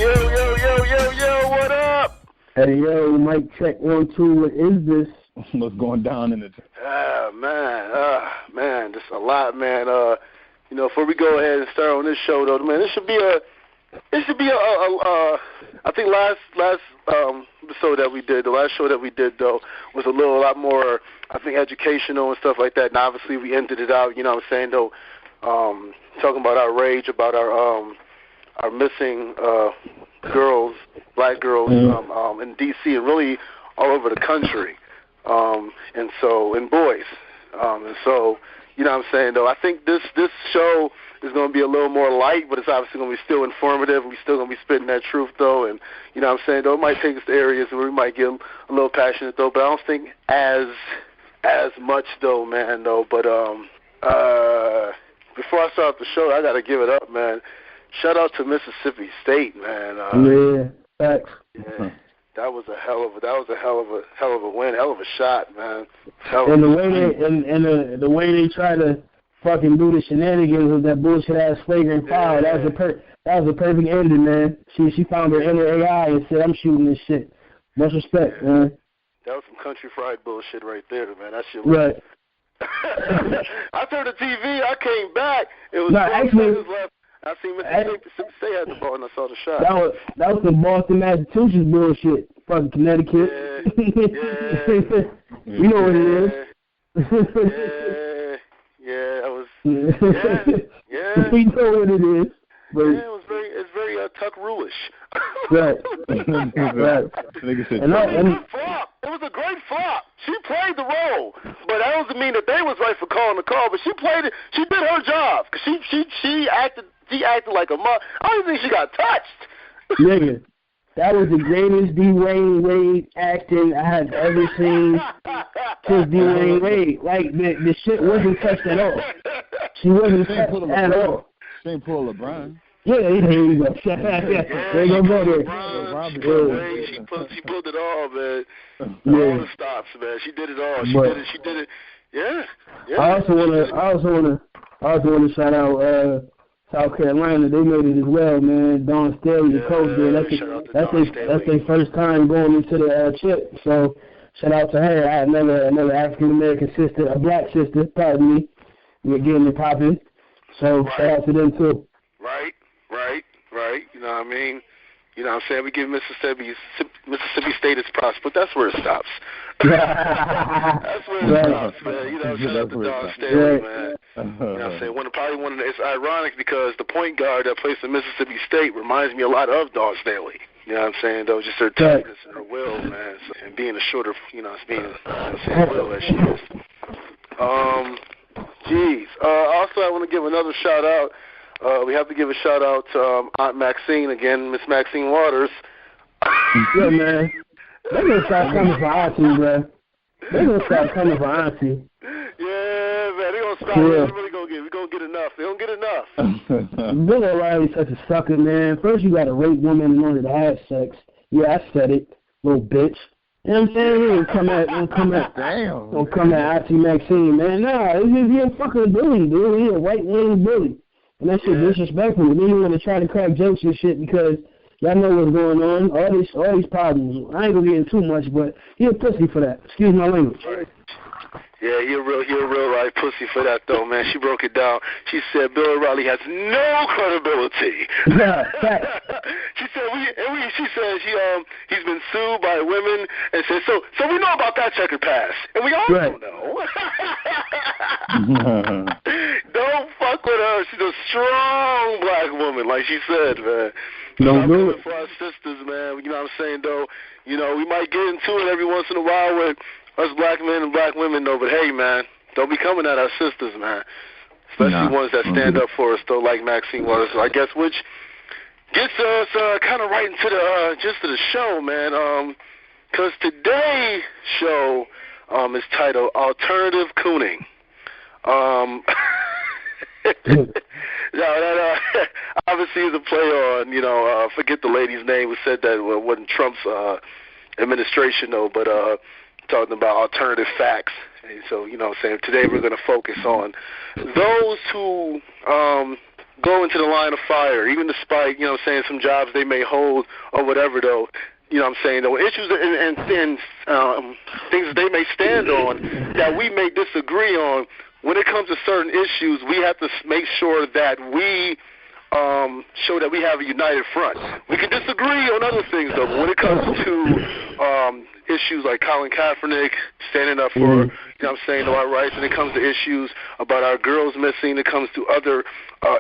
Yo, what up? Hey, yo, mic check 1, 2, what is this? What's going down in the... Man, just a lot, man. Before we go ahead and start on this show, though, man, it should be a I think last episode that we did, the last show that we did, though, was a lot more, I think, educational and stuff like that. And obviously we ended it out, you know what I'm saying, though, talking about our rage, about our missing girls, black girls, in D.C. and really all over the country, and boys. You know what I'm saying, though, I think this show is going to be a little more light, but it's obviously going to be still informative. We're still going to be spitting that truth, though, and, you know what I'm saying, though, it might take us to areas where we might get a little passionate, though, but I don't think as much, though, man, though, but before I start the show, I got to give it up, man. Shout out to Mississippi State, man. Yeah, facts. Yeah. That was a hell of a win, hell of a shot, man. And the way they try to fucking do the shenanigans with that bullshit ass flagrant foul, that was a perfect ending, man. She found her inner AI and said, "I'm shooting this shit." Much respect, man. That was some country fried bullshit right there, man. That shit was right. I turned the TV, I came back. It was actually left. I seen Mississippi State had the ball, and I saw the shot. That was some Boston, Massachusetts bullshit. Fucking Connecticut. Yeah. You know what it is. That was. Yeah. We know what it is. But it's very Tuck-Ruish. Right. Right. It was a great flop. She played the role, but that doesn't mean that they was right for calling the call. But she played it. She did her job. She acted like a mother. I don't think she got touched. Nigga, that was the greatest Dwayne Wade acting I have ever seen since Dwayne Wade. Like, the shit wasn't touched at all. She wasn't touched at all. She ain't pull LeBron. Yeah, there you go. There you go there. She pulled it all, man. All the stops, man. She did it all. She did it. Yeah. I also want to shout out South Carolina. They made it as well, man. Dawn Staley, the coach there. That's their first time going into the chip. So shout out to her. I had another African American sister, a black sister, pardon me. We're getting it popping. So shout out to them too. Right. You know what I mean? You know what I'm saying? We give Mississippi State its props, but that's where it stops. That's where it stops, man. You know, shout out to Dawn Staley, man. You know what I'm saying? It's ironic because the point guard that plays in Mississippi State reminds me a lot of Dawn Staley. You know what I'm saying? Though, just her toughness and her will, man, and being a shorter, will that she is. Also, I want to give another shout out. We have to give a shout out to Aunt Maxine again, Miss Maxine Waters. Yeah, man. They're going to start coming for Auntie, bro. They're going to start coming for Auntie. Yeah, man. They're going to stop. We're going to get enough. They don't get enough. Bill O'Reilly's such a sucker, man. First, you got to rape women in order to have sex. Yeah, I said it, little bitch. You know what I'm saying? He don't come at Auntie Maxine, man. Nah, he's a fucking bully, dude. He's a right-wing bully. And that shit disrespectful. Then you want to try to crack jokes and shit because y'all know what's going on. All these problems. I ain't gonna get into too much, but he a pussy for that. Excuse my language. Yeah, he a real right pussy for that though, man. She broke it down. She said Bill O'Reilly has no credibility. He's been sued by women and said so we know about that checkered past. And we also know. Don't fuck with her. She's a strong black woman, like she said, man. Don't do it. For our sisters, man. You know what I'm saying, though? You know, we might get into it every once in a while with us black men and black women, though. But, hey, man, don't be coming at our sisters, man. Especially ones that stand up for us, though, like Maxine Waters. So I guess which gets us kind of right into the gist of the show, man. Because today's show is titled Alternative Cooning. That obviously is a play on, forget the lady's name who said that wasn't Trump's administration, though, but talking about alternative facts. And so, you know what I'm saying, today we're going to focus on those who go into the line of fire, even despite, you know what I'm saying, some jobs they may hold or whatever, though. You know what I'm saying, though, issues and things that they may stand on that we may disagree on. When it comes to certain issues, we have to make sure that we show that we have a united front. We can disagree on other things, though, but when it comes to issues like Colin Kaepernick standing up for, you know what I'm saying, our rights, when it comes to issues about our girls missing, it comes to other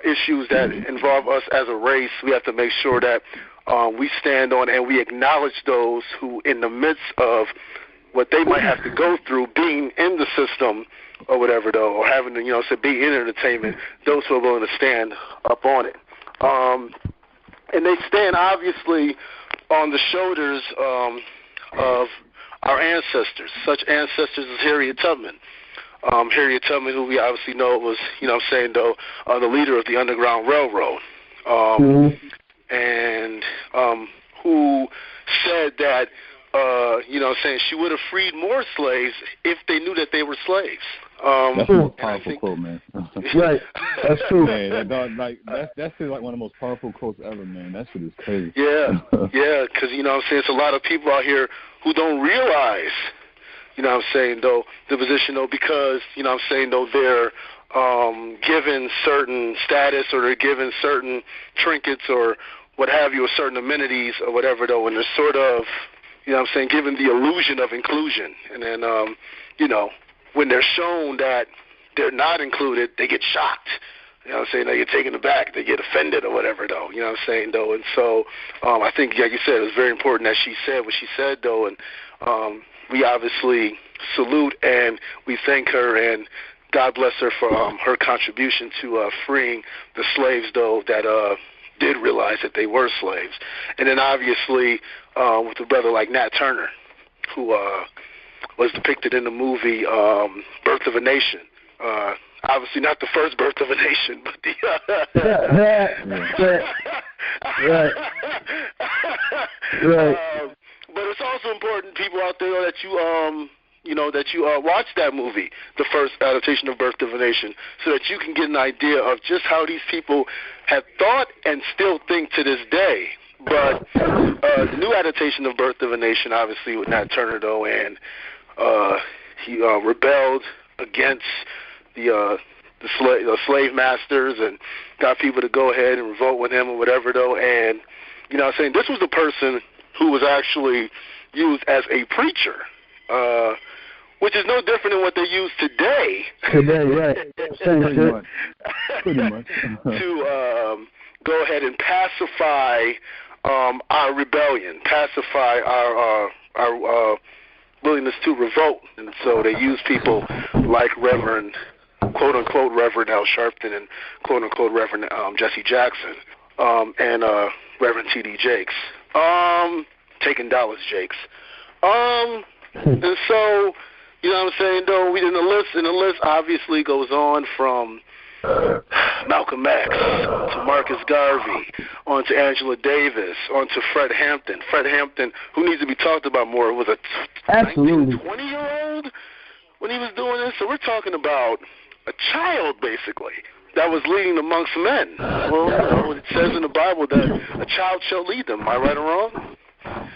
issues that involve us as a race, we have to make sure that we stand on and we acknowledge those who, in the midst of what they might have to go through, being in the system or whatever, though, or having to, you know, so be in entertainment, those who are willing to stand up on it. And they stand, obviously, on the shoulders of our ancestors, such ancestors as Harriet Tubman. Harriet Tubman, who we obviously know was, you know what I'm saying, though, the leader of the Underground Railroad. And who said that, you know what I'm saying, she would have freed more slaves if they knew that they were slaves. That's a powerful quote, man. Right, that's true. Man, that's like one of the most powerful quotes ever, man. That shit is crazy. Yeah, yeah, because, you know what I'm saying, it's a lot of people out here who don't realize, you know what I'm saying, though, the position, though, because, you know what I'm saying, though, they're given certain status or they're given certain trinkets or what have you, or certain amenities or whatever, though, and they're sort of, you know what I'm saying, given the illusion of inclusion. And then, you know, when they're shown that they're not included, they get shocked. You know what I'm saying? They get taken aback. They get offended or whatever, though. You know what I'm saying, though? And so I think, like you said, it was very important that she said what she said, though, and we obviously salute and we thank her, and God bless her for her contribution to freeing the slaves, though, that did realize that they were slaves. And then obviously with a brother like Nat Turner, who was depicted in the movie Birth of a Nation. Obviously not the first birth of a nation, but the right. But it's also important, people out there, that you watch that movie, the first adaptation of Birth of a Nation, so that you can get an idea of just how these people have thought and still think to this day. But the new adaptation of Birth of a Nation, obviously with Nat Turner, though, and he rebelled against the slave masters and got people to go ahead and revolt with him or whatever, though. And, you know what I'm saying, this was the person who was actually used as a preacher, which is no different than what they use today. Today, right. Pretty much. To go ahead and pacify our rebellion, pacify our willingness to revolt. And so they use people like Reverend, quote-unquote, Reverend Al Sharpton and quote-unquote Reverend Jesse Jackson and Reverend T.D. Jakes, taking dollars Jakes. And so, you know what I'm saying, though, the list obviously goes on from Malcolm X to Marcus Garvey, on to Angela Davis, on to Fred Hampton. Fred Hampton, who needs to be talked about more, was a 20-year-old when he was doing this. So we're talking about a child, basically, that was leading amongst men. Well, you know, it says in the Bible that a child shall lead them. Am I right or wrong?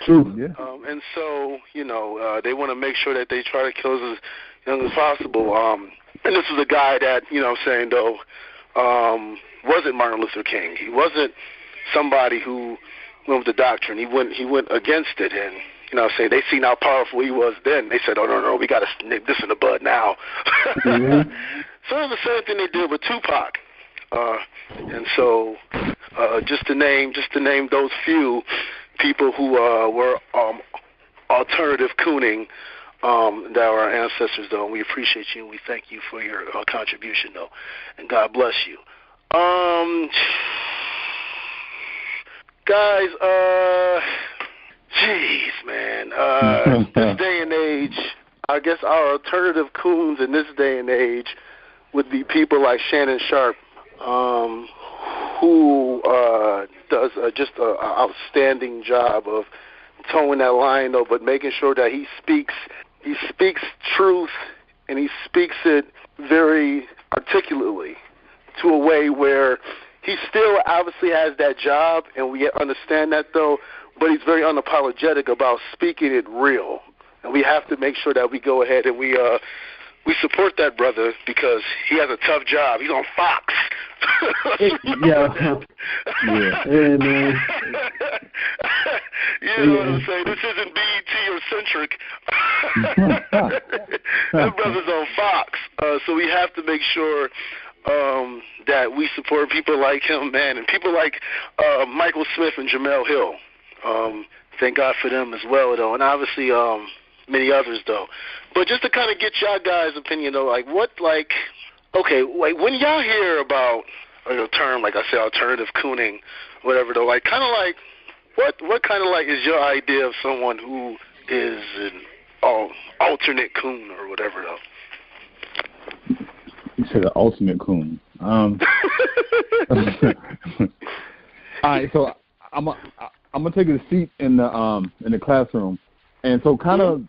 True. Yeah. And so, you know, they want to make sure that they try to kill us as young as possible. And this was a guy that, you know what I'm saying, though, wasn't Martin Luther King. He wasn't somebody who went with the doctrine. He went against it. And, you know what I'm saying, they seen how powerful he was then. They said, oh, no, we got to nip this in the bud now. Mm-hmm. So it was the same thing they did with Tupac. And so just to name those few people who were alternative Cooning, that were our ancestors, though, and we appreciate you and we thank you for your contribution, though, and God bless you. Guys, jeez, man, this day and age, I guess our alternative coons in this day and age would be people like Shannon Sharp, who does just an outstanding job of towing that line, though, but making sure that he speaks truth, and he speaks it very articulately to a way where he still obviously has that job, and we understand that though. But he's very unapologetic about speaking it real, and we have to make sure that we go ahead and we support that brother because he has a tough job. He's on Fox. Yeah, man. You know what I'm saying? This isn't BET or Centric. That brother's on Fox. So we have to make sure that we support people like him, man, and people like Michael Smith and Jamel Hill. Thank God for them as well, though, and obviously many others, though. But just to kind of get y'all guys' opinion, though, like when y'all hear about a term, like I say, alternative cooning, whatever, though, like kind of like what kind of like is your idea of someone who is an alternate coon or whatever, though? You said the ultimate coon. All right, so I'm gonna take a seat in the classroom, and so kind of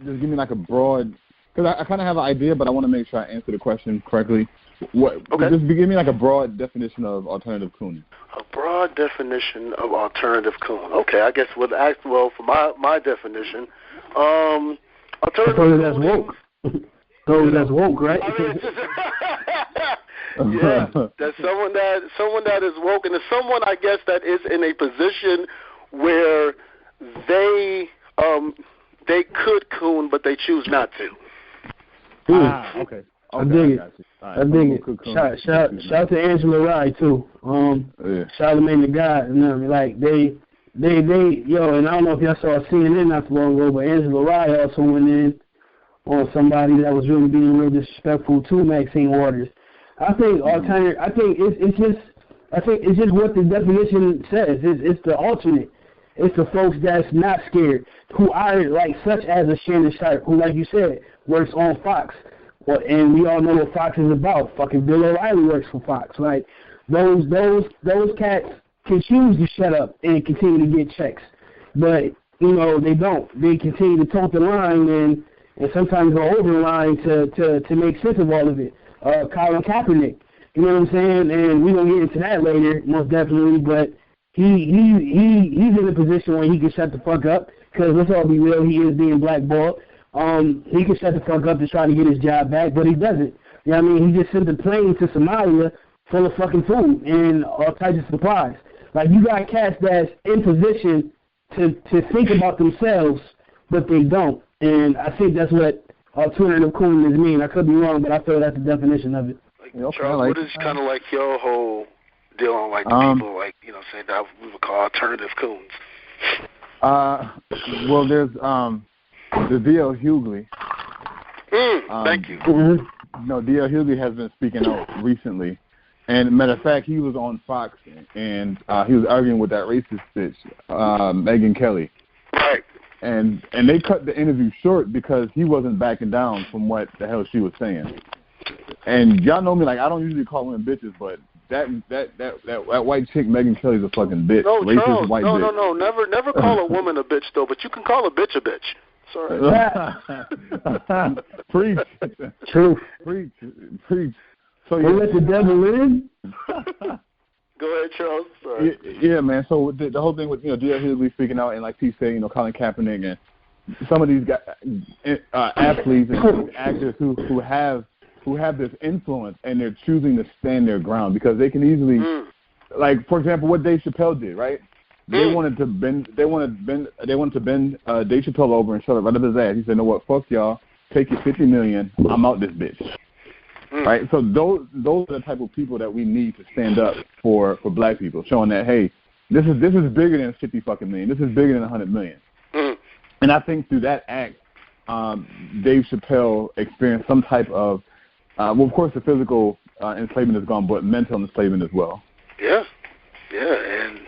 just give me like a broad, because I kind of have an idea, but I want to make sure I answer the question correctly. Just give me like a broad definition of alternative cooning. A broad definition of alternative cooning. Okay, I guess for my definition, alternative that's woke. So that's woke, right? Yeah, that's someone that is woke, and it's someone, I guess, that is in a position where they could coon, but they choose not to. Okay. I dig it. I dig it. Shout to Angela Rye too. Charlamagne the God, and them. Like they and I don't know if y'all saw CNN not too long ago, but Angela Rye also went in on somebody that was really being real disrespectful to Maxine Waters. I think it's just what the definition says. It's the alternate. It's the folks that's not scared, who are like such as a Shannon Sharp, who, like you said, works on Fox. Well, and we all know what Fox is about. Fucking Bill O'Reilly works for Fox. Like those cats can choose to shut up and continue to get checks, but they don't. They continue to tote the line and sometimes go over the line to make sense of all of it. Colin Kaepernick, you know what I'm saying? And we're gonna get into that later, most definitely. But he's in a position where he can shut the fuck up, because let's all be real, he is being blackballed. He can shut the fuck up to try to get his job back, but he doesn't. You know what I mean? He just sent a plane to Somalia full of fucking food and all types of supplies. Like, you got cats that's in position to think about themselves, but they don't. And I think that's what alternative cooning mean. I could be wrong, but I feel that's the definition of it. Charles, what is kind of like your whole deal on like the people, like, saying that we would call alternative coons? Well, there's D.L. Hughley. Thank you. No, D.L. Hughley has been speaking out recently. And matter of fact, he was on Fox, and he was arguing with that racist bitch, Megyn Kelly. Right. And they cut the interview short because he wasn't backing down from what the hell she was saying. And y'all know me, like, I don't usually call women bitches, but that white chick, Megyn Kelly's a fucking bitch. No, racist Charles, white no, bitch. no, never call a woman a bitch, though, but you can call a bitch a bitch. Sorry. Preach. True. Preach. So you let the devil in? Go ahead, Charles. Sorry. Yeah, man. So the whole thing with D.L. Hughley speaking out, and like T said, Colin Kaepernick, and some of these guys, athletes and actors who have this influence, and they're choosing to stand their ground because they can easily, like, for example, what Dave Chappelle did, right? They wanted to bend Dave Chappelle over and shut up right up his ass. He said, "You know what? Fuck y'all. Take your $50 million. I'm out this bitch." Right? So those are the type of people that we need to stand up for black people, showing that, hey, this is bigger than $50 fucking million. This is bigger than $100 million. And I think through that act, Dave Chappelle experienced some type of, well, of course, the physical enslavement is gone, but mental enslavement as well. Yeah, and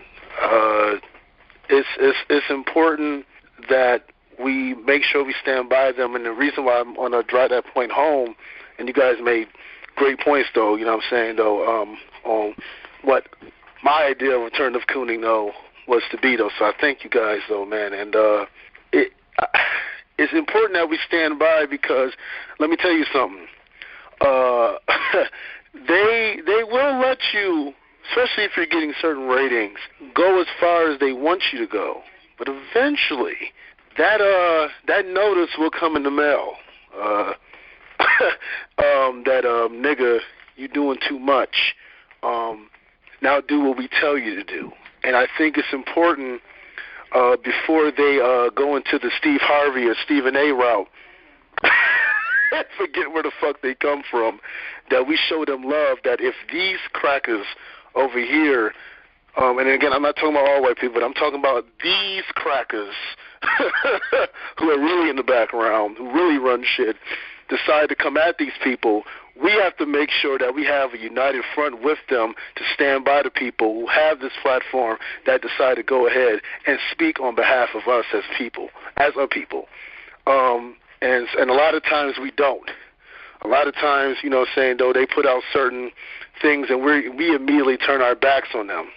it's important that we make sure we stand by them. And the reason why I'm going to drive that point home, and you guys made great points, though, you know what I'm saying, though, on what my idea of alternative cooning, though, was to be, though. So I thank you guys, though, man. And it's important that we stand by because, let me tell you something, they will let you especially if you're getting certain ratings, go as far as they want you to go. But eventually, that notice will come in the mail. That nigga, you doing too much. Now do what we tell you to do. And I think it's important before they go into the Steve Harvey or Stephen A route, forget where the fuck they come from, that we show them love, that if these crackers over here, and again, I'm not talking about all white people, but I'm talking about these crackers who are really in the background, who really run shit, decide to come at these people, we have to make sure that we have a united front with them to stand by the people who have this platform that decide to go ahead and speak on behalf of us as people, as a people. And a lot of times we don't. A lot of times, you know, saying though they put out certain things and we immediately turn our backs on them.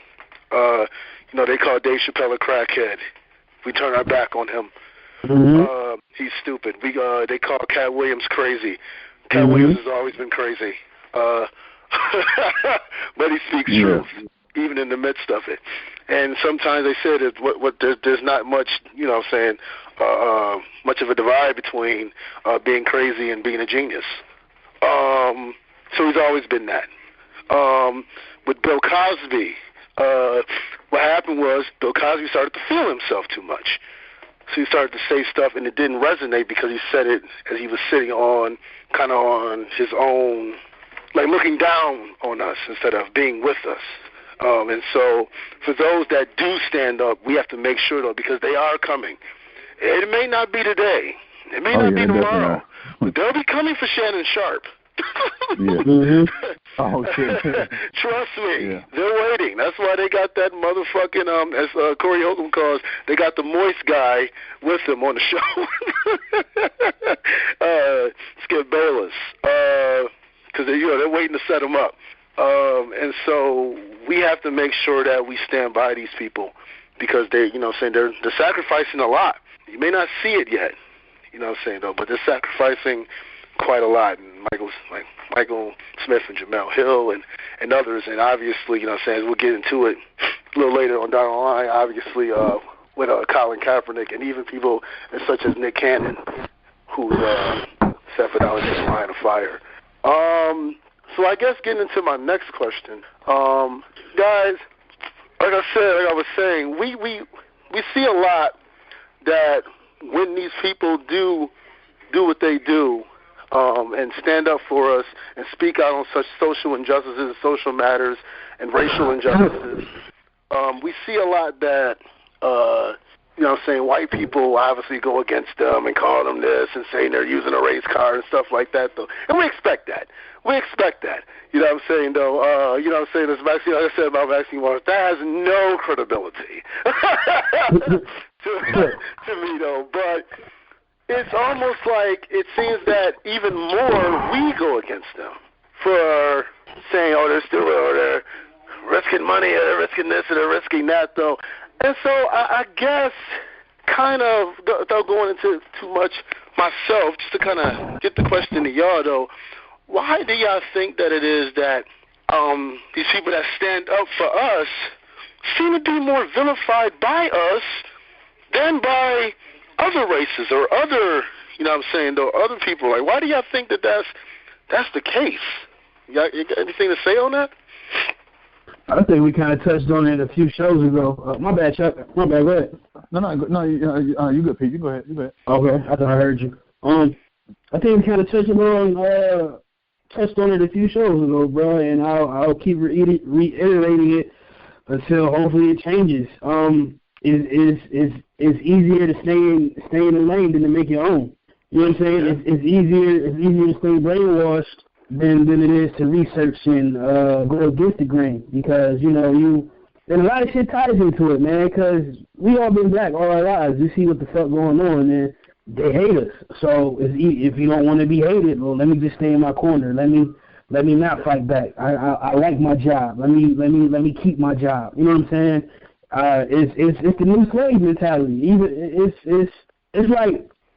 You know, they call Dave Chappelle a crackhead. We turn our back on him. Mm-hmm. He's stupid. They call Cat Williams crazy. Cat Williams has always been crazy. But he speaks truth, even in the midst of it. And sometimes they say that there's not much, you know what I'm saying, much of a divide between being crazy and being a genius. So he's always been that. With Bill Cosby, what happened was Bill Cosby started to feel himself too much. So he started to say stuff, and it didn't resonate because he said it as he was sitting on, kind of on his own, like looking down on us instead of being with us. And so for those that do stand up, we have to make sure, though, because they are coming. It may not be today. It may not be tomorrow. But they'll be coming for Shannon Sharp. Oh, shit. Trust me, they're waiting. That's why they got that motherfucking, as Corey Holcomb calls, they got the moist guy with them on the show. Skip Bayless, because they're waiting to set him up. And so we have to make sure that we stand by these people because they're sacrificing a lot. You may not see it yet, you know what I'm saying, though, but they're sacrificing quite a lot. And Michael Smith and Jamel Hill and others, and obviously, you know what I'm saying, we'll get into it a little later on down the line, obviously, with Colin Kaepernick and even people such as Nick Cannon, who's set for down in the line of fire. So I guess getting into my next question, guys, like I was saying, we see a lot that when these people do what they do, and stand up for us and speak out on such social injustices, social matters, and racial injustices, we see a lot that, you know what I'm saying, white people obviously go against them and call them this and saying they're using a race card and stuff like that, though. And we expect that. You know what I'm saying, though? You know what I'm saying? This vaccine, like I said about vaccine wars, that has no credibility to me, though. But it's almost like it seems that even more we go against them for saying, oh, they're risking money, or they're risking this, or they're risking that, though. And so I guess kind of, without going into too much myself, just to kind of get the question to y'all, though, why do y'all think that it is that these people that stand up for us seem to be more vilified by us than by other races or other, you know what I'm saying, though, other people? Like, why do y'all think that that's the case? You got anything to say on that? I think we kind of touched on it a few shows ago. My bad, Chuck. My bad, go ahead. No, you good, Pete. You go ahead. Okay, I thought I heard you. I think we kind of touched on it a few shows ago, bro, and I'll keep reiterating it until hopefully it changes. It's easier to stay in the lane than to make your own. You know what I'm saying? It's easier to stay brainwashed than it is to research and go against the grain, because and a lot of shit ties into it, man. Because we all been black all our lives. We see what the fuck going on, and they hate us. So if you don't want to be hated, well, let me just stay in my corner. Let me not fight back. I like my job. Let me keep my job. You know what I'm saying? It's the new slave mentality. Even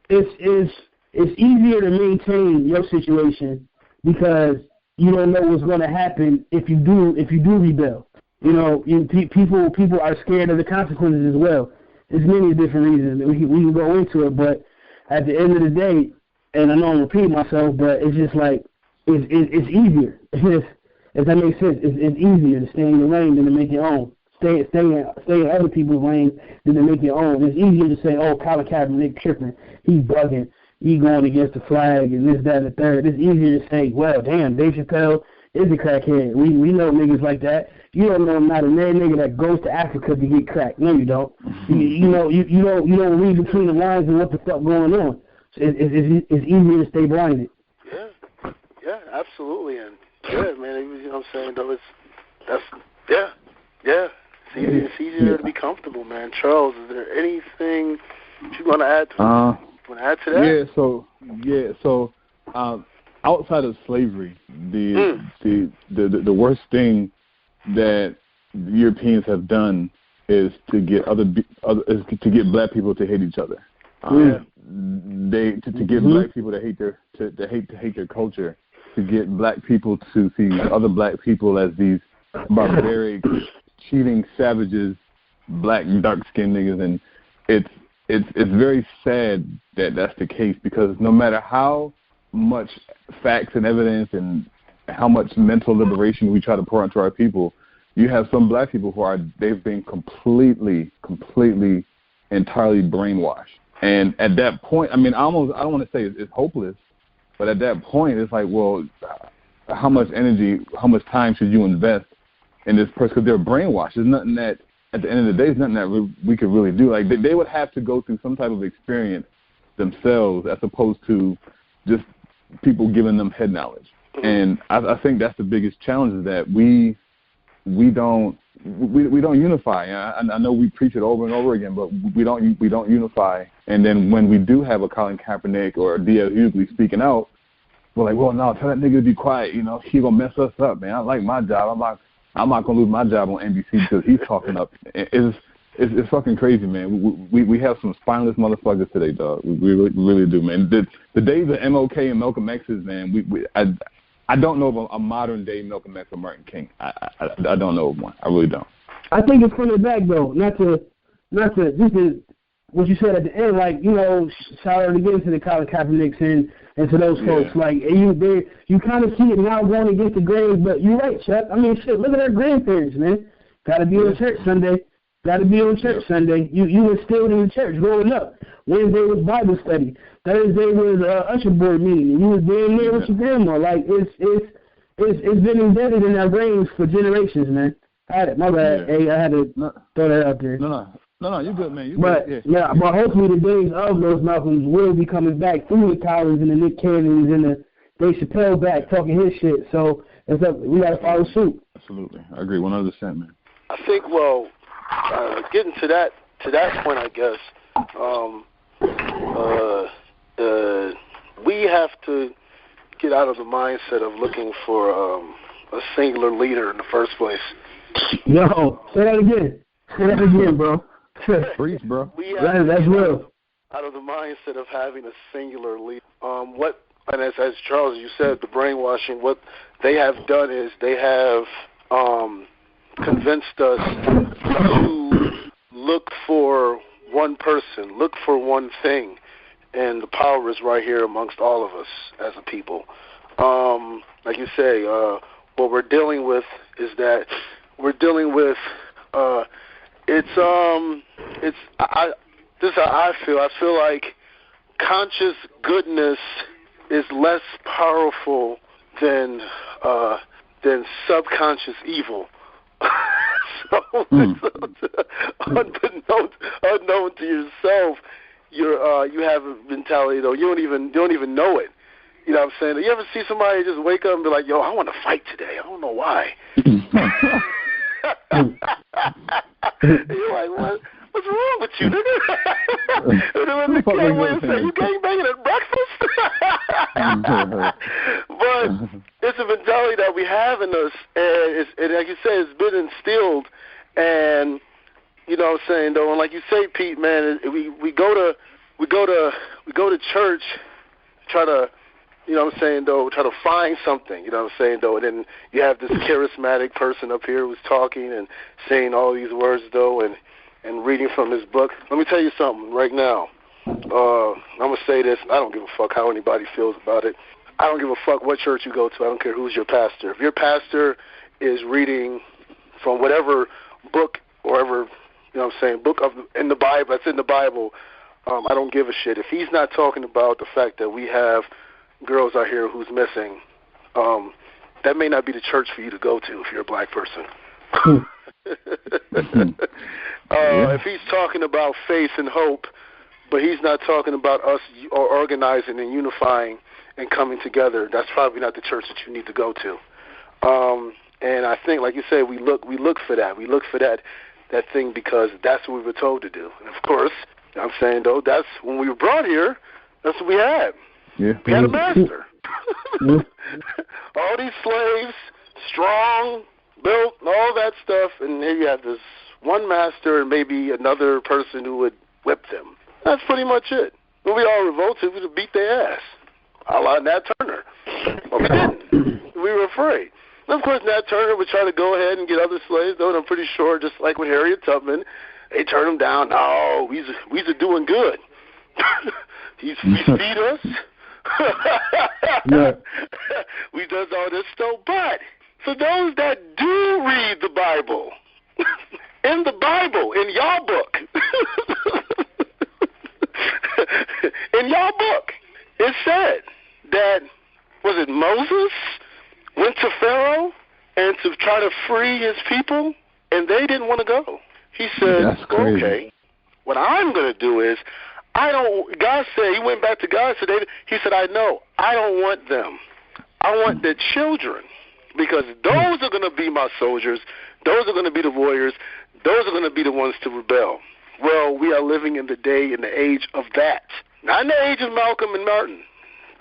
it's easier to maintain your situation because you don't know what's going to happen if you do rebel. You know, people are scared of the consequences as well. There's many different reasons. We can go into it, but at the end of the day, and I know I'm repeating myself, but it's just like it's easier. If that makes sense, it's easier to stay in your lane than to make your own. Stay in other people's lane than to make your own. It's easier to say, oh, Colin Kaepernick tripping, he's bugging, he going against the flag and this, that, and the third. It's easier to say, well, damn, Dave Chappelle is a crackhead. We know niggas like that. You don't know not a nigga that goes to Africa to get crack. No, you don't. You don't read between the lines and what the fuck going on. So it's easier to stay blinded. Yeah, absolutely, and yeah, man, you know what I'm saying though. It's easier to be comfortable, man. Charles, is there anything you want to add to that? So outside of slavery, the worst thing that Europeans have done is to get black people to hate each other. To get black people to hate their culture, to get black people to see other black people as these barbaric, cheating savages, black dark-skinned niggas, and it's very sad that that's the case, because no matter how much facts and evidence and how much mental liberation we try to pour into our people, you have some black people they've been completely, entirely brainwashed. And at that point, I mean, I don't want to say it's hopeless, but at that point, it's like, well, how much energy, how much time should you invest in this person? Because they're brainwashed. There's nothing that, at the end of the day, there's nothing that we could really do. Like, they would have to go through some type of experience themselves, as opposed to just people giving them head knowledge. And I think that's the biggest challenge, is that we don't unify. I know we preach it over and over again, but we don't unify. And then when we do have a Colin Kaepernick or a D.L. Hughley speaking out, we're like, well, no, tell that nigga to be quiet. You know, he gonna mess us up, man. I like my job. I'm not gonna lose my job on NBC because he's talking up. It's fucking crazy, man. We have some spineless motherfuckers today, dog. We really do, man. The days of MLK and Malcolm X's, man. I don't know of a modern day Malcolm X or Martin King. I don't know of one. I really don't. I think it's coming back though. Not to just what you said at the end, like, you know, shout out again to the Colin Kaepernicks and to those folks. Like, you kind of see it now going against the grain, but you're right, Chuck. I mean, shit, look at our grandparents, man. Got to be in church Sunday. You instilled in the church growing up. Wednesday was Bible study. Thursday was usher board meeting. And you was damn near with your grandma. Like, it's been embedded in our brains for generations, man. I had it. My bad. Hey, I had to throw that out there. No, you're good, man. But hopefully the days of those Malcolms will be coming back through the Collins and the Nick Cannons and the Dave Chappelle back talking his shit. So we got to follow suit. Absolutely. I agree 100%, man. I think, well, getting to that point, I guess, we have to get out of the mindset of looking for a singular leader in the first place. Yo, say that again, bro. Preach, bro. That's real. Out of the mindset of having a singular leader. And as Charles, you said, the brainwashing, what they have done is they have convinced us to look for one person, look for one thing, and the power is right here amongst all of us as a people. Like you say, what we're dealing with is that we're dealing with this is how I feel. I feel like conscious goodness is less powerful than subconscious evil. So unknown to yourself, you have a mentality though you don't even know it. You know what I'm saying? You ever see somebody just wake up and be like, "Yo, I want to fight today. I don't know why." You're like, what's wrong with you, nigga? And then the kid would say, "You gangbanging at breakfast?" But it's a mentality that we have in us, and like you said, it's been instilled. And you know what I'm saying, though, and like you say, Pete, man, we go to church, try to you know what I'm saying, though, try to find something, you know what I'm saying, though, and then you have this charismatic person up here who's talking and saying all these words, though, and reading from his book. Let me tell you something right now. I'm going to say this, and I don't give a fuck how anybody feels about it. I don't give a fuck what church you go to. I don't care who's your pastor. If your pastor is reading from whatever book or ever, you know what I'm saying, book of in the Bible, that's in the Bible, I don't give a shit. If he's not talking about the fact that we have girls out here who's missing, that may not be the church for you to go to if you're a black person. If he's talking about faith and hope, but he's not talking about us organizing and unifying and coming together, that's probably not the church that you need to go to. And I think, like you said, we look for that. We look for that thing because that's what we were told to do. And of course, I'm saying though, that's when we were brought here. That's what we had. Yeah. We had a master. All these slaves, strong, built, and all that stuff, and here you have this one master and maybe another person who would whip them. That's pretty much it. When we all revolted, we would beat their ass. A la Nat Turner. But we didn't. We were afraid. And of course, Nat Turner would try to go ahead and get other slaves, though, and I'm pretty sure, just like with Harriet Tubman, they turned him down. No, we's doing good. He's feed us. Yeah. We does all this stuff. But for those that do read the Bible, in the Bible, in y'all book, in y'all book, it said that, was it Moses went to Pharaoh and to try to free his people, and they didn't want to go. He said, okay, what I'm going to do is, God said, he went back to God, he said, I know, I don't want them. I want the children, because those are going to be my soldiers, those are going to be the warriors, those are going to be the ones to rebel. Well, we are living in the day and the age of that. Not in the age of Malcolm and Martin.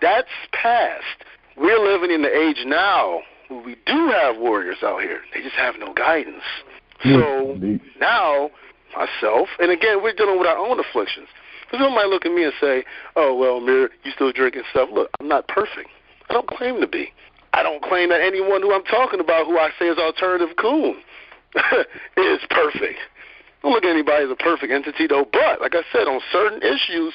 That's past. We're living in the age now where we do have warriors out here. They just have no guidance. So now, myself, and again, we're dealing with our own afflictions. Because someone might look at me and say, oh, well, Mir, you still drinking stuff. Look, I'm not perfect. I don't claim to be. I don't claim that anyone who I'm talking about, who I say is alternative coon, is perfect. I don't look at anybody as a perfect entity, though. But, like I said, on certain issues,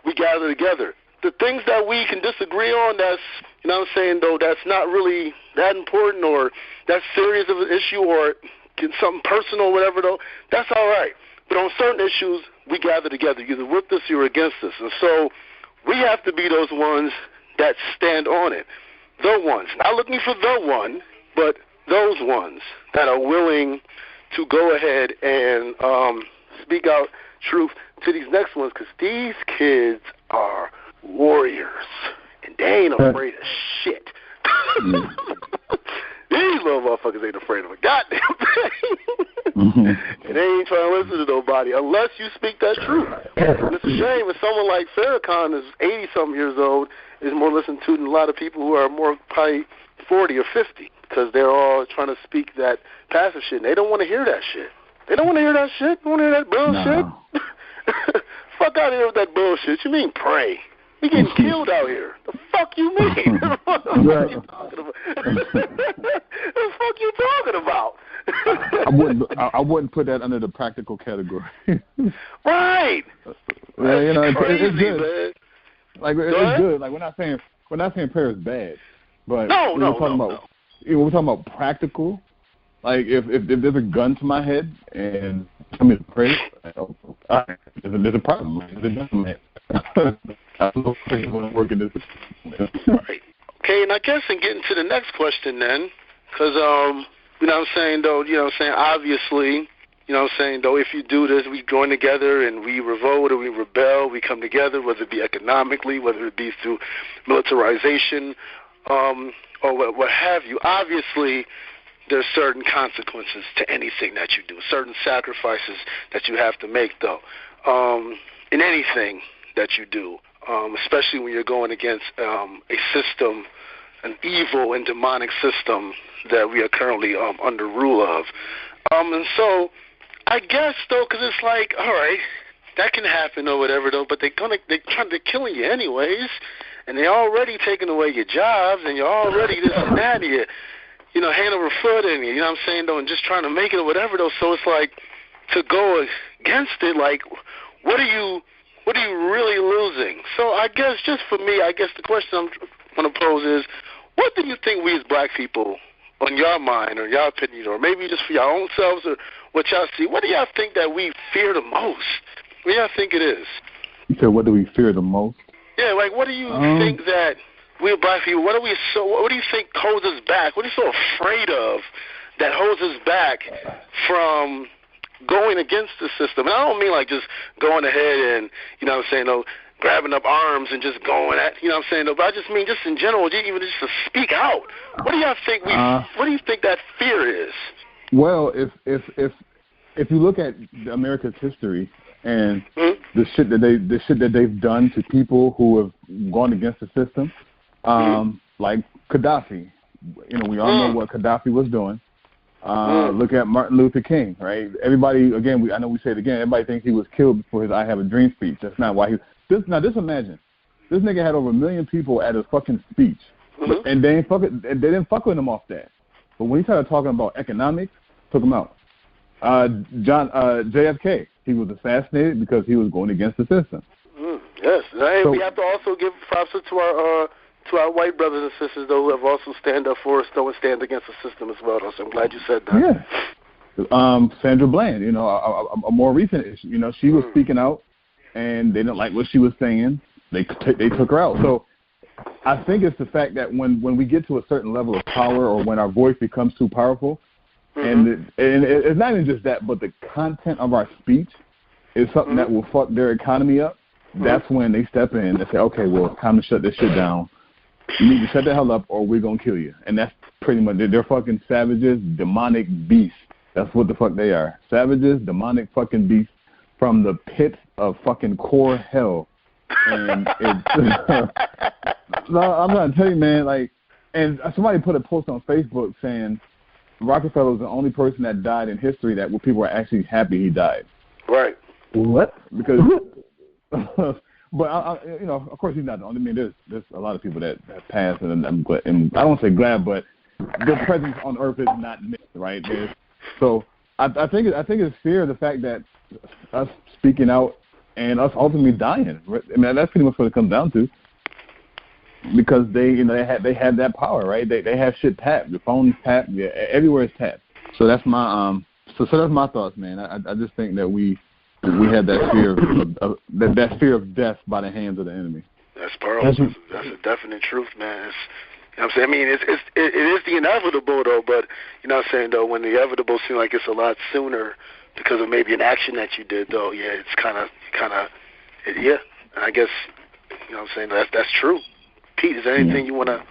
we gather together. The things that we can disagree on, that's, you know what I'm saying, though, that's not really that important or that serious of an issue or something personal or whatever, though, that's all right. But on certain issues, we gather together, either with us or against us. And so we have to be those ones that stand on it. The ones. Not looking for the one, but those ones that are willing to go ahead and speak out truth to these next ones, because these kids are warriors, and they ain't afraid of shit. These little motherfuckers ain't afraid of a goddamn thing. And they ain't trying to listen to nobody unless you speak that truth. And it's a shame when someone like Farrakhan is 80-something years old is more listened to than a lot of people who are more probably 40 or 50, because they're all trying to speak that passive shit, and they don't want to hear that shit. They don't want to hear that shit. They don't want to hear that bullshit. No. Fuck out of here with that bullshit. You mean pray? We getting killed out here. The fuck you mean? The fuck you talking about? The fuck you talking about? I wouldn't put that under the practical category. Right. Yeah, you know, crazy, it's good. Man. Like it's good. Like we're not saying prayer is bad, but we're talking about practical. Like if there's a gun to my head and I'm in prayer, there's a problem. There's a gun to my head. I don't know if I'm going to work in this. Right. Okay, and I guess in getting to the next question then, because you know what I'm saying, though, you know what I'm saying, obviously, you know what I'm saying, though, if you do this, we join together and we revolt or we rebel, we come together, whether it be economically, whether it be through militarization, or what have you. Obviously, there's certain consequences to anything that you do, certain sacrifices that you have to make, though, in anything that you do, especially when you're going against a system, an evil and demonic system that we are currently under rule of. And so I guess, though, because it's like, all right, that can happen or whatever though, but they're killing you anyways, and they're already taking away your jobs, and you're already this and that, and you hand over foot, and you know what I'm saying though, and just trying to make it or whatever though. So it's like to go against it, like what are you really losing? So I guess just for me, I guess the question I'm going to pose is, what do you think we as black people, on your mind or your opinion, or maybe just for your own selves or what y'all see, what do y'all think that we fear the most? What do y'all think it is? You said, what do we fear the most? Yeah, like what do you think that we as black people, what do you think holds us back? What are you so afraid of that holds us back from going against the system? And I don't mean like just going ahead and, you know what I'm saying, no, grabbing up arms and just going at, you know what I'm saying, no, but I just mean just in general, even just to speak out. What do y'all think what do you think that fear is? Well, if you look at America's history and the shit that they've done to people who have gone against the system, like Gaddafi, we all know what Gaddafi was doing. Look at Martin Luther King, right? Everybody, again, I know we say it again, everybody thinks he was killed before his I Have a Dream speech. That's not why just imagine. This nigga had over 1 million people at his fucking speech. And they didn't fuck with him off that. But when he started talking about economics, took him out. JFK, he was assassinated because he was going against the system. Yes, and we have to also give props to our white brothers and sisters, though, who have also stand up for us, though, and stand against the system as well. So I'm glad you said that. Yeah. Sandra Bland, a more recent issue. She was speaking out, and they didn't like what she was saying. They took her out. So I think it's the fact that when we get to a certain level of power, or when our voice becomes too powerful, and it's not even just that, but the content of our speech is something that will fuck their economy up. That's when they step in and say, okay, well, it's time to shut this shit down. You need to shut the hell up or we're going to kill you. And that's pretty much it. They're fucking savages, demonic beasts. That's what the fuck they are. Savages, demonic fucking beasts from the pits of fucking core hell. And it's no, I'm going to tell you, man, and somebody put a post on Facebook saying Rockefeller was the only person that died in history that people were actually happy he died. Right. What? Because... But of course he's not the only. I mean, there's a lot of people that have passed, and I'm glad. And I don't say glad, but their presence on Earth is not missed, right? So I think it's fear of the fact that us speaking out and us ultimately dying. I mean, that's pretty much what it comes down to. Because they have that power, right? They have shit tapped. Your phone's tapped. Yeah, everywhere is tapped. So that's my so that's my thoughts, man. I just think that we had that fear that fear of death by the hands of the enemy. That's powerful. That's a definite truth, man. You know what I'm saying? I mean, it is the inevitable, though, but, you know what I'm saying, though, when the inevitable seems like it's a lot sooner because of maybe an action that you did, though, yeah, it's kind of, yeah. And I guess, you know what I'm saying, that's true. Pete, is there anything you want to,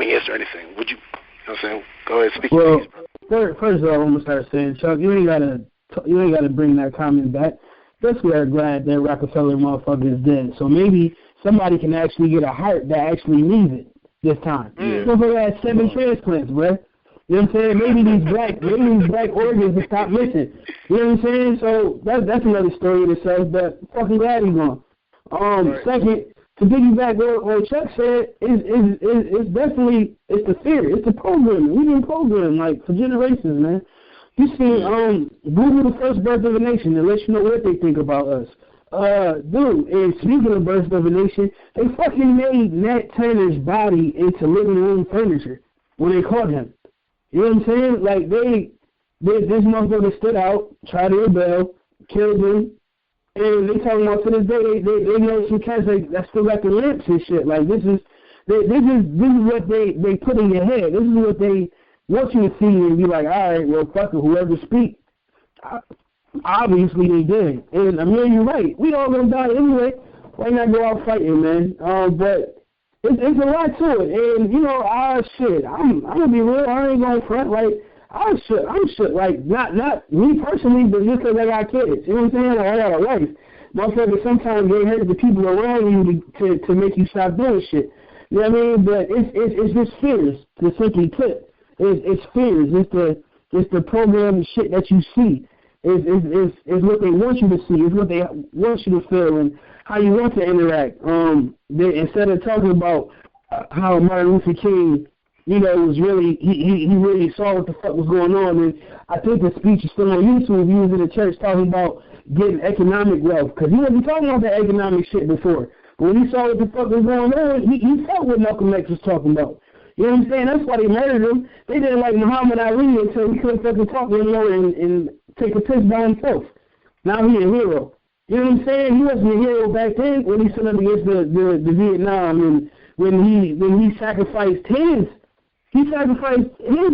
is there anything? Would you know what I'm saying? Go ahead, speak. Well, first of all, I'm going to start saying, Chuck, you ain't got to bring that comment back. Just we are glad that Rockefeller motherfucker is dead. So maybe somebody can actually get a heart that actually needs it this time. Motherfucker had 7 transplants, bro. You know what I'm saying? Maybe these black organs will stop missing. You know what I'm saying? So that's another story in itself, but fucking glad he's gone. Second, to piggyback what Chuck said, it's definitely the fear. It's the programming. We've been programmed for generations, man. You see, Google the first birth of a nation and let you know what they think about us. Dude, and speaking of birth of a nation, they fucking made Nat Turner's body into living room furniture when they caught him. You know what I'm saying? This motherfucker stood out, tried to rebel, killed him, and they talking about to this day they know some cats that still got the lamps and shit. This is what they put in your head. This is what they want you to see and be like, all right, well, fuck it, whoever speak. Obviously they did. And you're right. We all gonna die anyway. Why not go out fighting, man? But it's a lot to it. And I'm gonna be real. I ain't gonna front. I'm shook. Not me personally, but just because I got kids. You know what I'm saying? I got a wife. Motherfucker, sometimes they hurt the people around you to make you stop doing shit. You know what I mean? But it's just fears, to simply put. It's fears. It's the program shit that you see. is what they want you to see, is what they want you to feel, and how you want to interact. Instead of talking about how Martin Luther King, was really he really saw what the fuck was going on, and I think the speech is still on YouTube. He was in the church talking about getting economic wealth, because he wasn't talking about that economic shit before. But when he saw what the fuck was going on, he felt what Malcolm X was talking about. You know what I'm saying? That's why they murdered him. They didn't like Muhammad Ali until he couldn't fucking talk anymore and take a piss by himself. Now he's a hero. You know what I'm saying? He wasn't a hero back then when he stood up against the Vietnam, and when he sacrificed his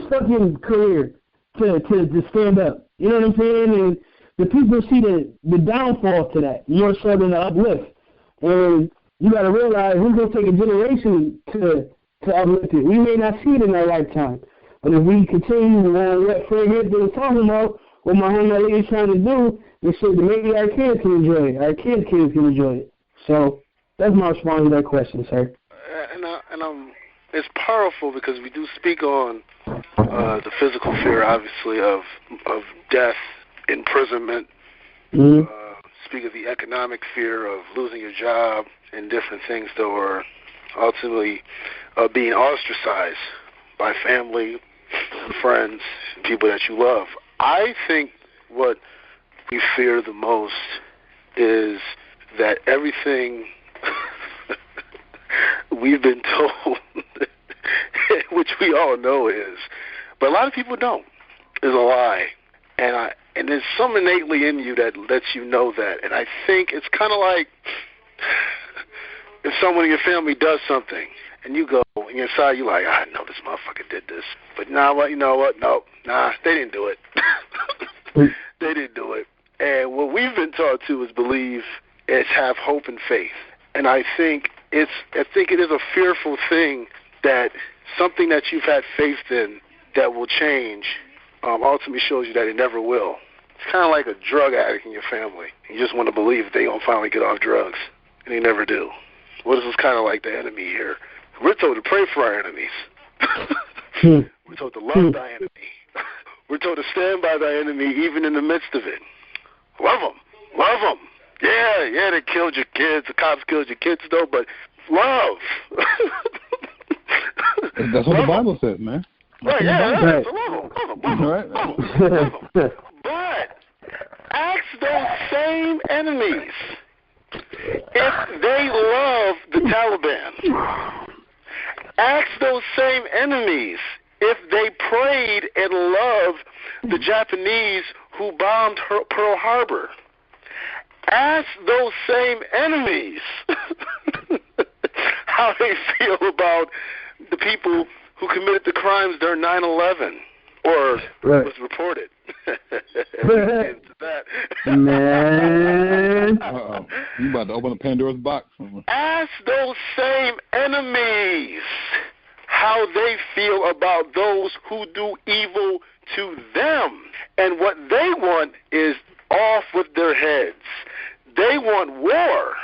fucking career to stand up. You know what I'm saying? And the people see the downfall to that more so than the uplift. And you got to realize it's going to take a generation to uplift it. We may not see it in our lifetime, but if we continue on what Fred Hampton was talking about, what Muhammad Ali is trying to do, then maybe our kids can enjoy it. Our kids can enjoy it. So that's my response to that question, sir. It's powerful because we do speak on the physical fear, obviously, of death, imprisonment. Mm-hmm. Speak of the economic fear of losing your job and different things that are ultimately being ostracized by family, friends, people that you love. I think what we fear the most is that everything we've been told, which we all know is, but a lot of people don't, is a lie. And there's something innately in you that lets you know that. And I think it's kind of like if someone in your family does something, and you go, and inside you're like, I know this motherfucker did this. But now, you know what? No, they didn't do it. They didn't do it. And what we've been taught to is believe, is have hope and faith. And I think it is a fearful thing that something that you've had faith in that will change ultimately shows you that it never will. It's kind of like a drug addict in your family. You just want to believe that they're going to finally get off drugs, and they never do. Well, this is kind of like the enemy here. We're told to pray for our enemies. We're told to love thy enemy. We're told to stand by thy enemy even in the midst of it. Love them. Love them. Yeah, they killed your kids. The cops killed your kids, though, but love. That's what the Bible says, man. Right, yeah. So love them. But ask those same enemies if they love the Taliban. Ask those same enemies if they prayed and loved the Japanese who bombed Pearl Harbor. Ask those same enemies how they feel about the people who committed the crimes during 9/11 or was reported. Man. You about to open a Pandora's box. Ask those same enemies how they feel about those who do evil to them. And what they want is off with their heads. They want war,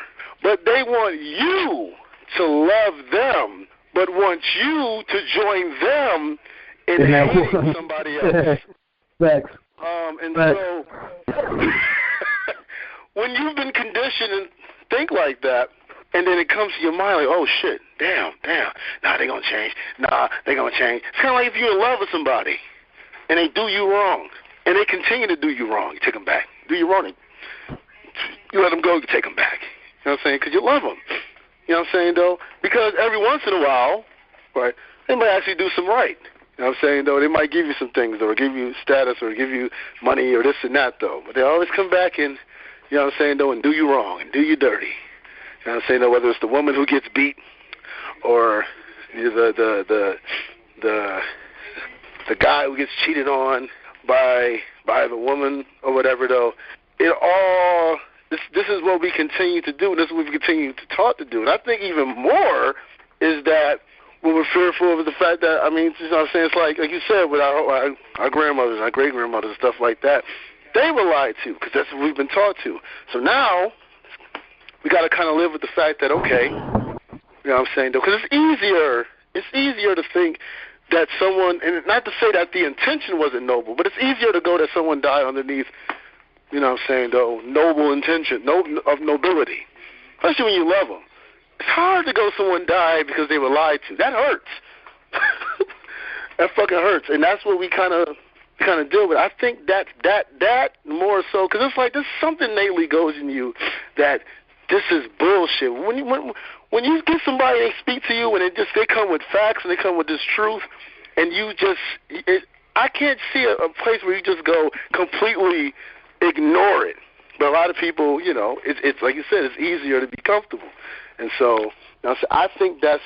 but they want you to love them, but want you to join them in hating somebody else. Facts. So when you've been conditioned and think like that, and then it comes to your mind like, oh shit, damn, nah, they gonna change. Nah, they gonna change. It's kind of like if you're in love with somebody and they do you wrong, and they continue to do you wrong, you take them back. Do you wrong, you let them go, you take them back. You know what I'm saying? Because you love them. You know what I'm saying, though? Because every once in a while, right, they might actually do some right. You know what I'm saying, though? They might give you some things, or give you status, or give you money, or this and that, though. But they always come back and, you know what I'm saying, though, and do you wrong, and do you dirty. You know what I'm saying, though? Whether it's the woman who gets beat, or the guy who gets cheated on by the woman, or whatever, though. This is what we continue to do, and this is what we continue to taught to do. And I think even more is that when we're fearful of the fact that, I mean, you know what I'm saying, it's like you said, with our grandmothers, our great-grandmothers and stuff like that, they were lied to because that's what we've been taught to. So now we got to kind of live with the fact that, okay, you know what I'm saying, though, because it's easier to think that someone, and not to say that the intention wasn't noble, but it's easier to go that someone died underneath you know what I'm saying, though, noble intention, of nobility, especially when you love them. It's hard to go someone died because they were lied to. That hurts. That fucking hurts, and that's what we kind of deal with. I think that more so, because it's like there's something innately goes in you that this is bullshit. When you get somebody and they speak to you and they come with facts and they come with this truth, and you just I can't see a place where you just go completely ignore it. But a lot of people, you know, it's like you said, it's easier to be comfortable, and so I think that's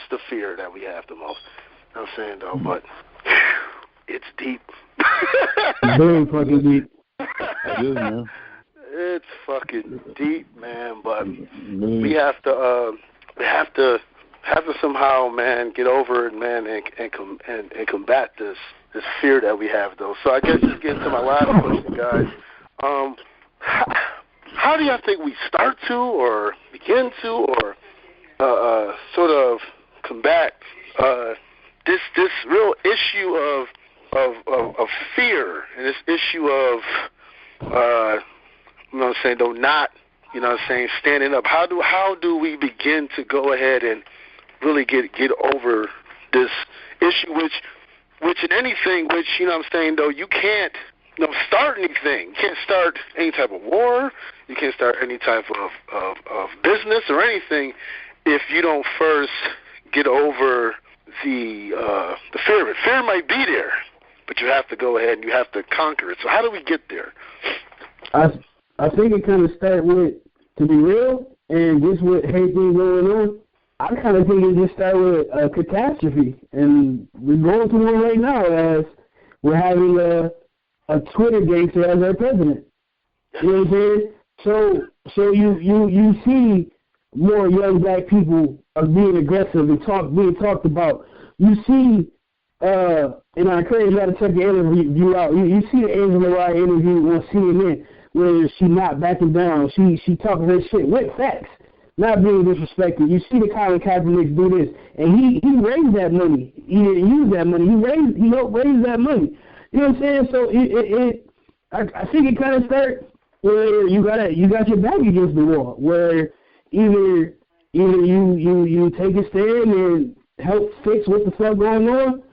the fear that we have the most. You know what I'm saying, though, but it's deep. Very fucking deep. It is, man. It's fucking deep, man. But we have to somehow, man, get over it, man, and combat this fear that we have, though. So I guess just getting to my last question, guys. How do y'all think we start to, or begin to, or sort of combat this real issue of fear, and this issue of you know what I'm saying, though, not, you know what I'm saying, standing up? How do we begin to go ahead and really get over this issue, which in anything, which, you know what I'm saying, though, you can't, you know, start anything. You can't start any type of war. You can't start any type of business or anything if you don't first get over the fear of it. Fear might be there, but you have to go ahead and you have to conquer it. So how do we get there? I think it kind of starts with, to be real, and just with everything going on, I kind of think it just started with a catastrophe. And we're going through one right now as we're having a Twitter gangster as our president. You know what I'm saying? So you see more young black people are being aggressive and being talked about. You see, and I encourage you to check the interview out. You see the Angela Rye interview on CNN where she not backing down. She talking her shit with facts, not being disrespected. You see the Colin Kaepernick do this, and he raised that money. He didn't use that money. He helped raise that money. You know what I'm saying? So I think it kind of starts where you got your back against the wall, where either you take a stand and help fix what the fuck going on,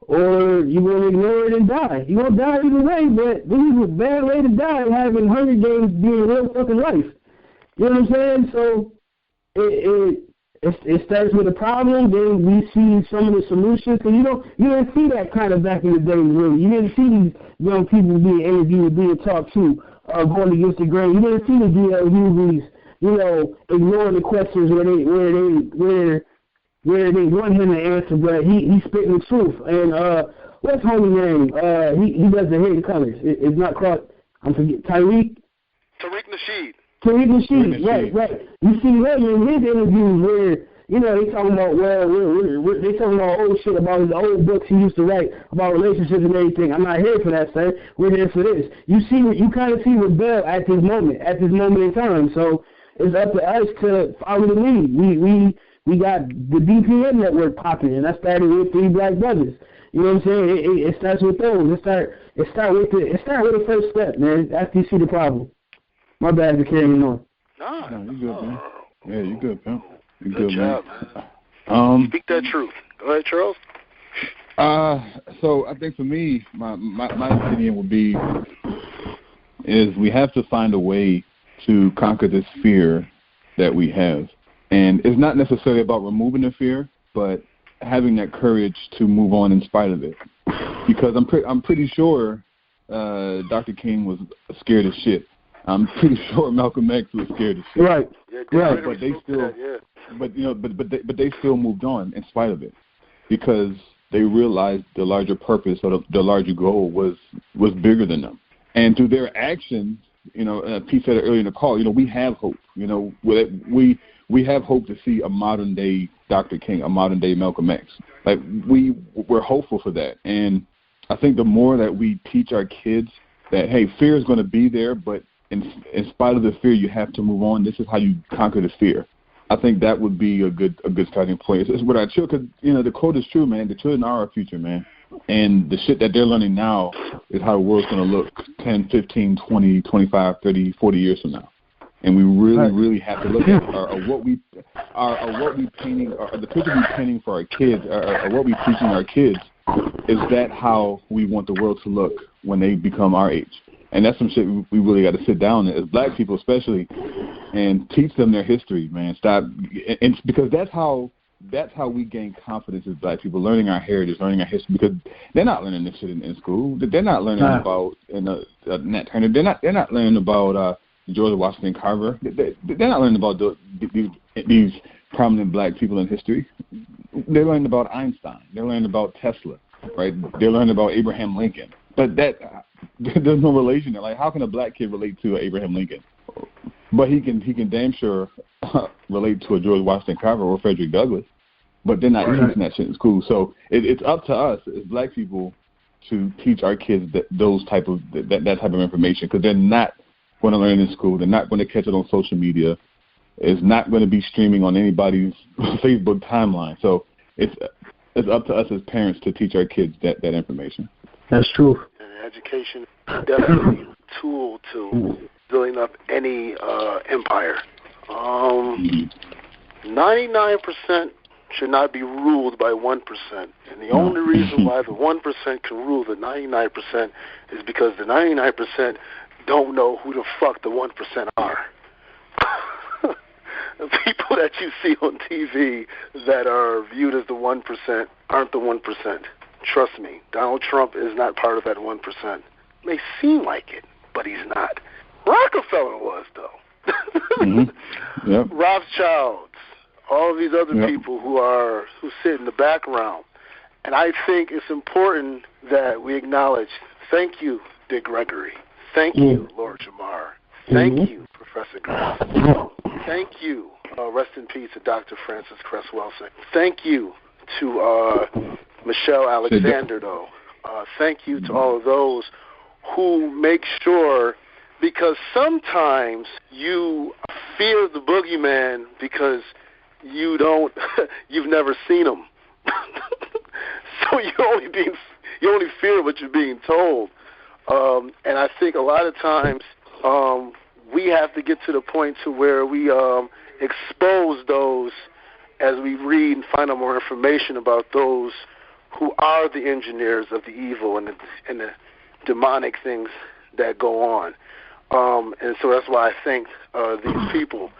or you're going to ignore it and die. You're going to die either way, but this is a bad way to die, having Hunger Games being real fucking life. You know what I'm saying? So it starts with a problem, then we see some of the solutions, because you didn't see that kind of back in the day, really. You didn't see these young people being interviewed, being talked to, going against the grain. You didn't see the DL Hugheys, you know, ignoring the questions where they want him to answer, but he's spitting the truth. And what's homie name? He does the Hidden Colors. It's not called, I'm forgetting, Tariq Nasheed. Tariq Nasheed, right. You see him in his interviews where, you know, they talking about, they talking about old shit, about his old books he used to write about relationships and everything. I'm not here for that, son. We're here for this. You kind of see Rebel at this moment in time. So it's up to us to follow the lead. We got the DPN network popping, and that started with 3 Black Brothers. You know what I'm saying? It starts with those. It start with the first step, man. After you see the problem. My bad for carrying on. No, you good, man. Yeah, you good, man. You good job, man. Speak that truth. Go ahead, Charles. So I think for me, my opinion would be is we have to find a way to conquer this fear that we have. And it's not necessarily about removing the fear, but having that courage to move on in spite of it. Because I'm pretty sure Dr. King was scared as shit. I'm pretty sure Malcolm X was scared as shit. Right. Right. But they still, but they still moved on in spite of it, because they realized the larger purpose or the larger goal was bigger than them. And through their actions, you know, Pete said it earlier in the call, you know, we have hope. You know, we have hope to see a modern day Dr. King, a modern day Malcolm X. Like we're hopeful for that. And I think the more that we teach our kids that, hey, fear is going to be there, but in spite of the fear, you have to move on. This is how you conquer the fear. I think that would be a good starting point. It's what I chill, because, you know, the quote is true, man. The children are our future, man. And the shit that they're learning now is how the world's going to look 10, 15, 20, 25, 30, 40 years from now. And we really have to look at what we painting, or the picture we're painting for our kids, or what we're teaching our kids. Is that how we want the world to look when they become our age? And that's some shit we really got to sit down as black people, especially, and teach them their history, man. And because that's how we gain confidence as black people, learning our heritage, learning our history. Because they're not learning this shit in school. They're not learning about Nat Turner. They're not learning about George Washington Carver. They're not learning about these prominent black people in history. They're learning about Einstein. They're learning about Tesla, right? They're learning about Abraham Lincoln. But there's no relation there. Like, how can a black kid relate to Abraham Lincoln? But he can damn sure relate to a George Washington Carver or Frederick Douglass. But they're not teaching that shit in school. So it's up to us as black people to teach our kids that type of information, because they're not going to learn in school. They're not going to catch it on social media. It's not going to be streaming on anybody's Facebook timeline. So it's up to us as parents to teach our kids that information. That's true. And education is definitely a tool to building up any empire. 99% should not be ruled by 1%. And the only reason why the 1% can rule the 99% is because the 99% don't know who the fuck the 1% are. The people that you see on TV that are viewed as the 1% aren't the 1%. Trust me, Donald Trump is not part of that 1%. May seem like it, but he's not. Rockefeller was, though. Yep. Rothschilds, all of these other people who sit in the background. And I think it's important that we acknowledge, thank you, Dick Gregory. Thank you, Lord Jamar. Thank you, Professor Grass. Thank you, rest in peace, to Dr. Francis Cress Wilson. Thank you to Michelle Alexander, though. Thank you to all of those who make sure, because sometimes you fear the boogeyman because you've never seen him. So you only fear what you're being told. And I think a lot of times we have to get to the point to where we expose those as we read and find out more information about those who are the engineers of the evil and the demonic things that go on. And so that's why I thank these people.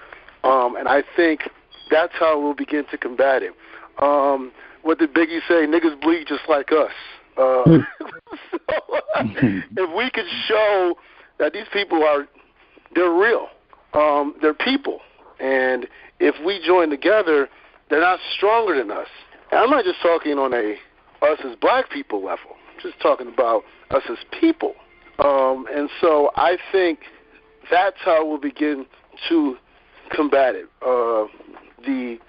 And I think that's how we'll begin to combat it. What did Biggie say? Niggas bleed just like us. So, if we could show that these people they're real, they're people, and if we join together, they're not stronger than us. And I'm not just talking on us as black people level. I'm just talking about us as people. And so I think that's how we'll begin to combat it. The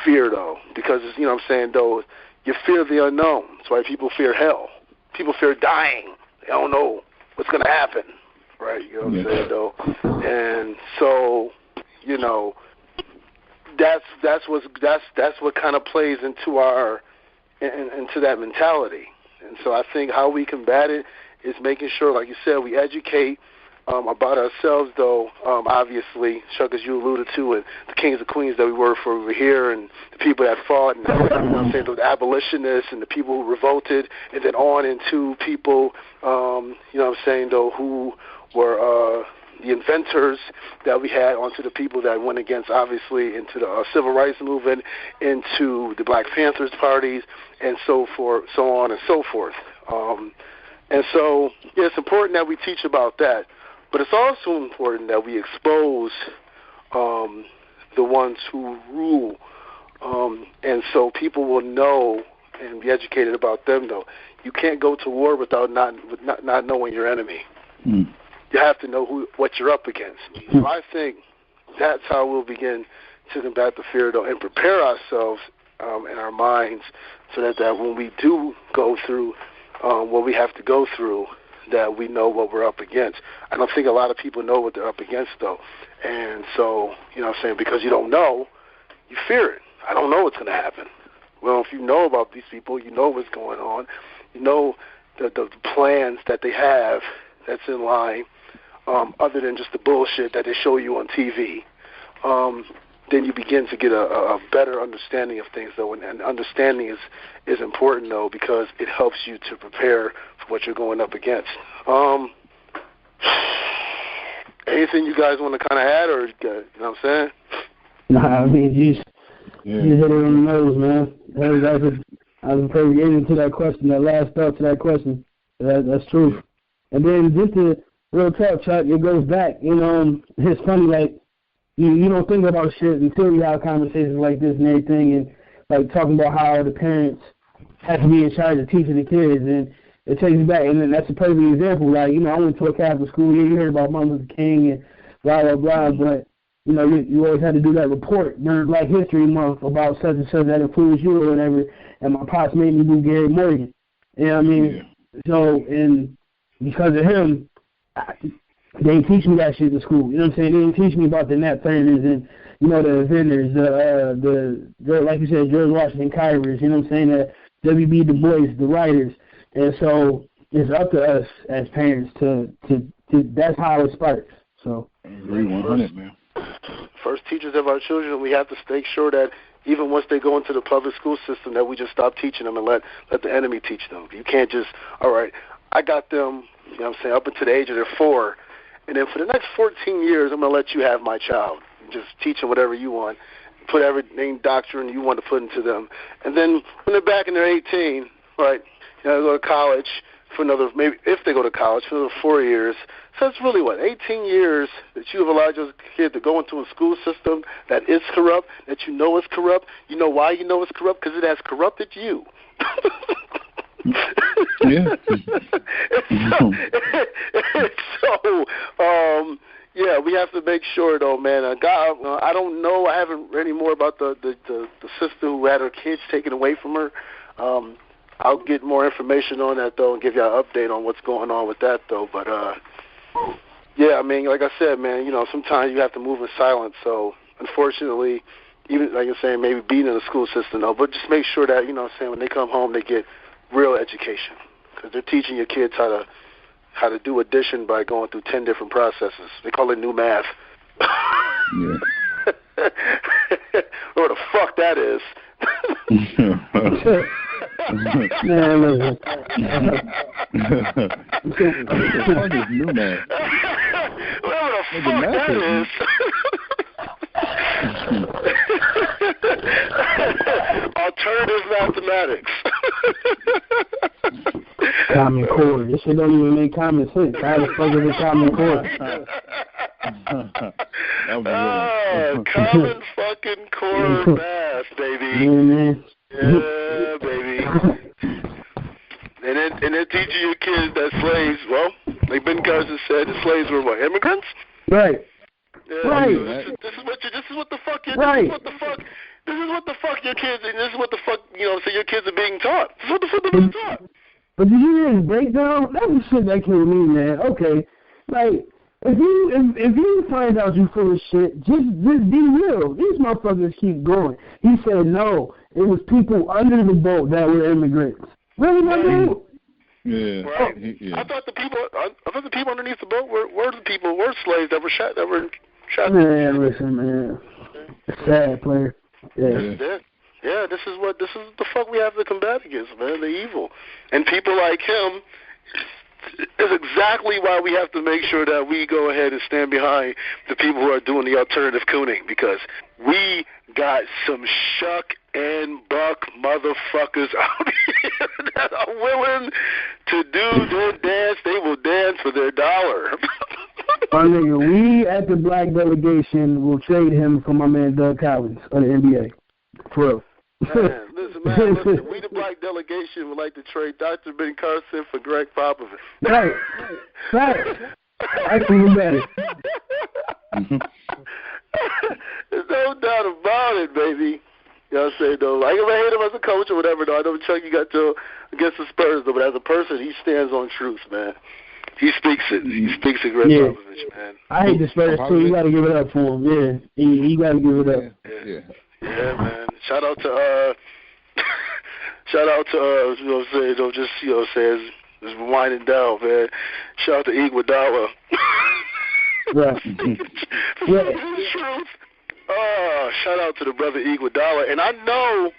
fear, though, because, you know what I'm saying, though, you fear the unknown. That's why people fear hell. People fear dying. They don't know what's going to happen, right? You know what I'm saying, though? And so, you know, that's what kind of plays into into that mentality. And so I think how we combat it is making sure, like you said, we educate about ourselves, though, obviously, Chuck, as you alluded to, and the kings and queens that we were for over here, and the people that fought, and you know what I'm saying, the abolitionists and the people who revolted, and then on into people, you know what I'm saying, though, who were the inventors that we had, onto the people that went against, obviously, into the civil rights movement, into the Black Panthers parties, and so on and so forth. And so, yeah, it's important that we teach about that. But it's also important that we expose the ones who rule, and so people will know and be educated about them. Though you can't go to war without not knowing your enemy. You have to know what you're up against. So I think that's how we'll begin to combat the fear, though, and prepare ourselves in our minds, so that when we do go through what we have to go through, that we know what we're up against. I don't think a lot of people know what they're up against, though. And so, you know what I'm saying, because you don't know, you fear it. I don't know what's going to happen. Well, if you know about these people, you know what's going on, you know the plans that they have that's in line, other than just the bullshit that they show you on TV. Then you begin to get a better understanding of things, though, and understanding is important, though, because it helps you to prepare for what you're going up against. Anything you guys want to kind of add, or you know what I'm saying? Nah, I mean, you hit it on the nose, man. I was perfect answer to that question, that last thought to that question. That's true. And then just to real talk, Chuck, it goes back. You know, it's funny, like, you don't think about shit until you have conversations like this and everything, and like talking about how the parents have to be in charge of teaching the kids, and it takes you back. And then that's a perfect example. Like, you know, I went to a Catholic school. You heard about Martin Luther King and blah blah blah, but you know, you always had to do that report during Black History Month about such and such that influenced you or whatever. And my pops made me do Gary Morgan. You know what I mean? Yeah. So, and because of him, they didn't teach me that shit in school. You know what I'm saying? They didn't teach me about the Nat Turners and, you know, the vendors, the like you said, George Washington Kyrers, you know what I'm saying? The W.B. Du Bois, the writers. And so it's up to us as parents to that's how it sparks. So I agree 100, man. First teachers of our children, we have to make sure that even once they go into the public school system, that we just stop teaching them and let the enemy teach them. You can't just, all right, I got them, you know what I'm saying, up until the age of their 4, and then for the next 14 years, I'm going to let you have my child. Just teach them whatever you want. Put everything doctrine you want to put into them. And then when they're back and they're 18, right, you know, they go to college for another, maybe if they go to college, for another 4 years. So it's really, 18 years that you have allowed your kid to go into a school system that is corrupt, that you know is corrupt. You know why you know it's corrupt? Because it has corrupted you. Yeah. Yeah, we have to make sure, though, man. God, I don't know. I haven't read any more about the sister who had her kids taken away from her. I'll get more information on that, though, and give you an update on what's going on with that, though. But, yeah, I mean, like I said, man, you know, sometimes you have to move in silence. So, unfortunately, even, like you're saying, maybe being in the school system, though, but just make sure that, you know what I'm saying, when they come home, they get real education. Because they're teaching your kids how to do addition by going through 10 different processes. They call it new math. Yeah. What the fuck that is. Man, listen. What is new math? Whatever the fuck that is. Alternative mathematics. Common Core. This shit don't even make common sense. How the fuck is it Common Core? Common fucking Core math, baby. Man. Yeah, baby. And they're teaching your kids that slaves, well, like Ben Carson said, the slaves were what, immigrants? Right. Yeah, right. This is what the fuck right. This is what the fuck your kids, and this is what the fuck, you know, so your kids are being taught. This is what the fuck they're being taught. But did you hear his breakdown? That was shit that killed me, man. Okay, like if you find out you full of shit, just be real. These motherfuckers keep going. He said no, it was people under the boat that were immigrants. Really, my dude? Yeah. Right. Yeah. I thought the people underneath the boat were slaves that were shot. Man, listen, man. Sad player. Yeah. Yeah, this is the fuck we have to combat against, man, the evil. And people like him is exactly why we have to make sure that we go ahead and stand behind the people who are doing the alternative cooning, because we got some shuck and buck motherfuckers out here that are willing to do their dance. They will dance for their dollar. My nigga, we at the black delegation will trade him for my man Doug Collins of the NBA. For real. Listen, we the black delegation would like to trade Dr. Ben Carson for Greg Popovich. Right. That's even better. There's no doubt about it, baby. You know what I'm saying, though? I never hate him as a coach or whatever, though. I know Chuck, you got to against the Spurs, though, but as a person, he stands on truth, man. He speaks it. He speaks it, Greg Popovich, man. I hate the Spurs, too. You got to give it up for him. Yeah, you got to give it up. Yeah, man. Shout out to Shout out to you know what I'm saying, just you know what I'm saying, just winding down, man. Shout out to Iguodala. Right. Truth. Shout out to the brother Iguodala, and I know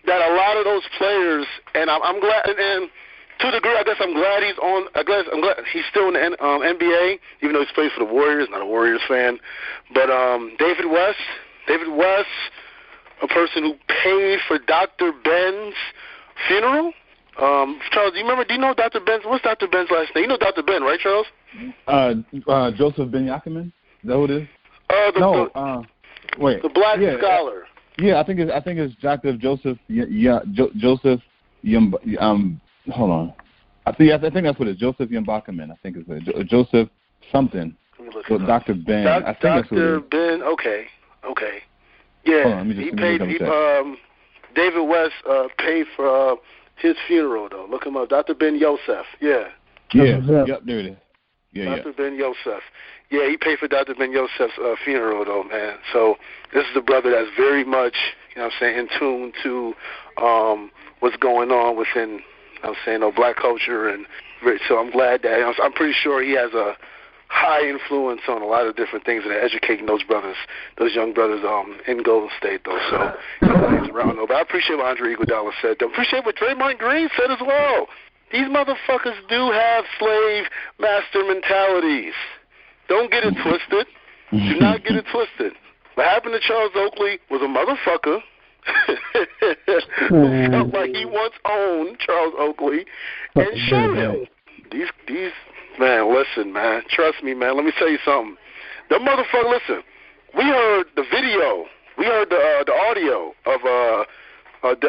that a lot of those players, and I'm glad, and to a degree, I guess I'm glad he's on. I'm glad he's still in the NBA, even though he's plays for the Warriors. Not a Warriors fan, but David West, a person who paid for Dr. Ben's funeral. Charles, do you know Dr. Ben's? What's Dr. Ben's last name? You know Dr. Ben, right, Charles? Joseph Ben Yakiman. Is that who it is? Wait. The black scholar. Yeah, I think it's Dr. Joseph. Joseph. Hold on. I think that's what it is. Joseph Yambakaman. I think it's Joseph something. So Dr. Ben. I think that's what it is. Dr. Ben. Okay. Yeah, he paid. David West paid for his funeral though. Look him up. Dr. Ben Yosef. Yeah. Yeah. Yep. There it is. Yeah. Dr. Ben Yosef. Yeah, he paid for Dr. Ben Yosef's funeral though, man. So this is a brother that's very much, you know what I'm saying, in tune to what's going on within, you know what I'm saying, black culture, and so I'm glad that I'm pretty sure he has a high influence on a lot of different things and educating those young brothers in Golden State though. So he's around though. But I appreciate what Andre Iguodala said. I appreciate what Draymond Green said as well. These motherfuckers do have slave master mentalities. Don't get it twisted. Do not get it twisted. What happened to Charles Oakley was a motherfucker who felt like he once owned Charles Oakley and showed him. These man, listen, man. Trust me, man. Let me tell you something. The motherfucker, listen. We heard the video. We heard the audio of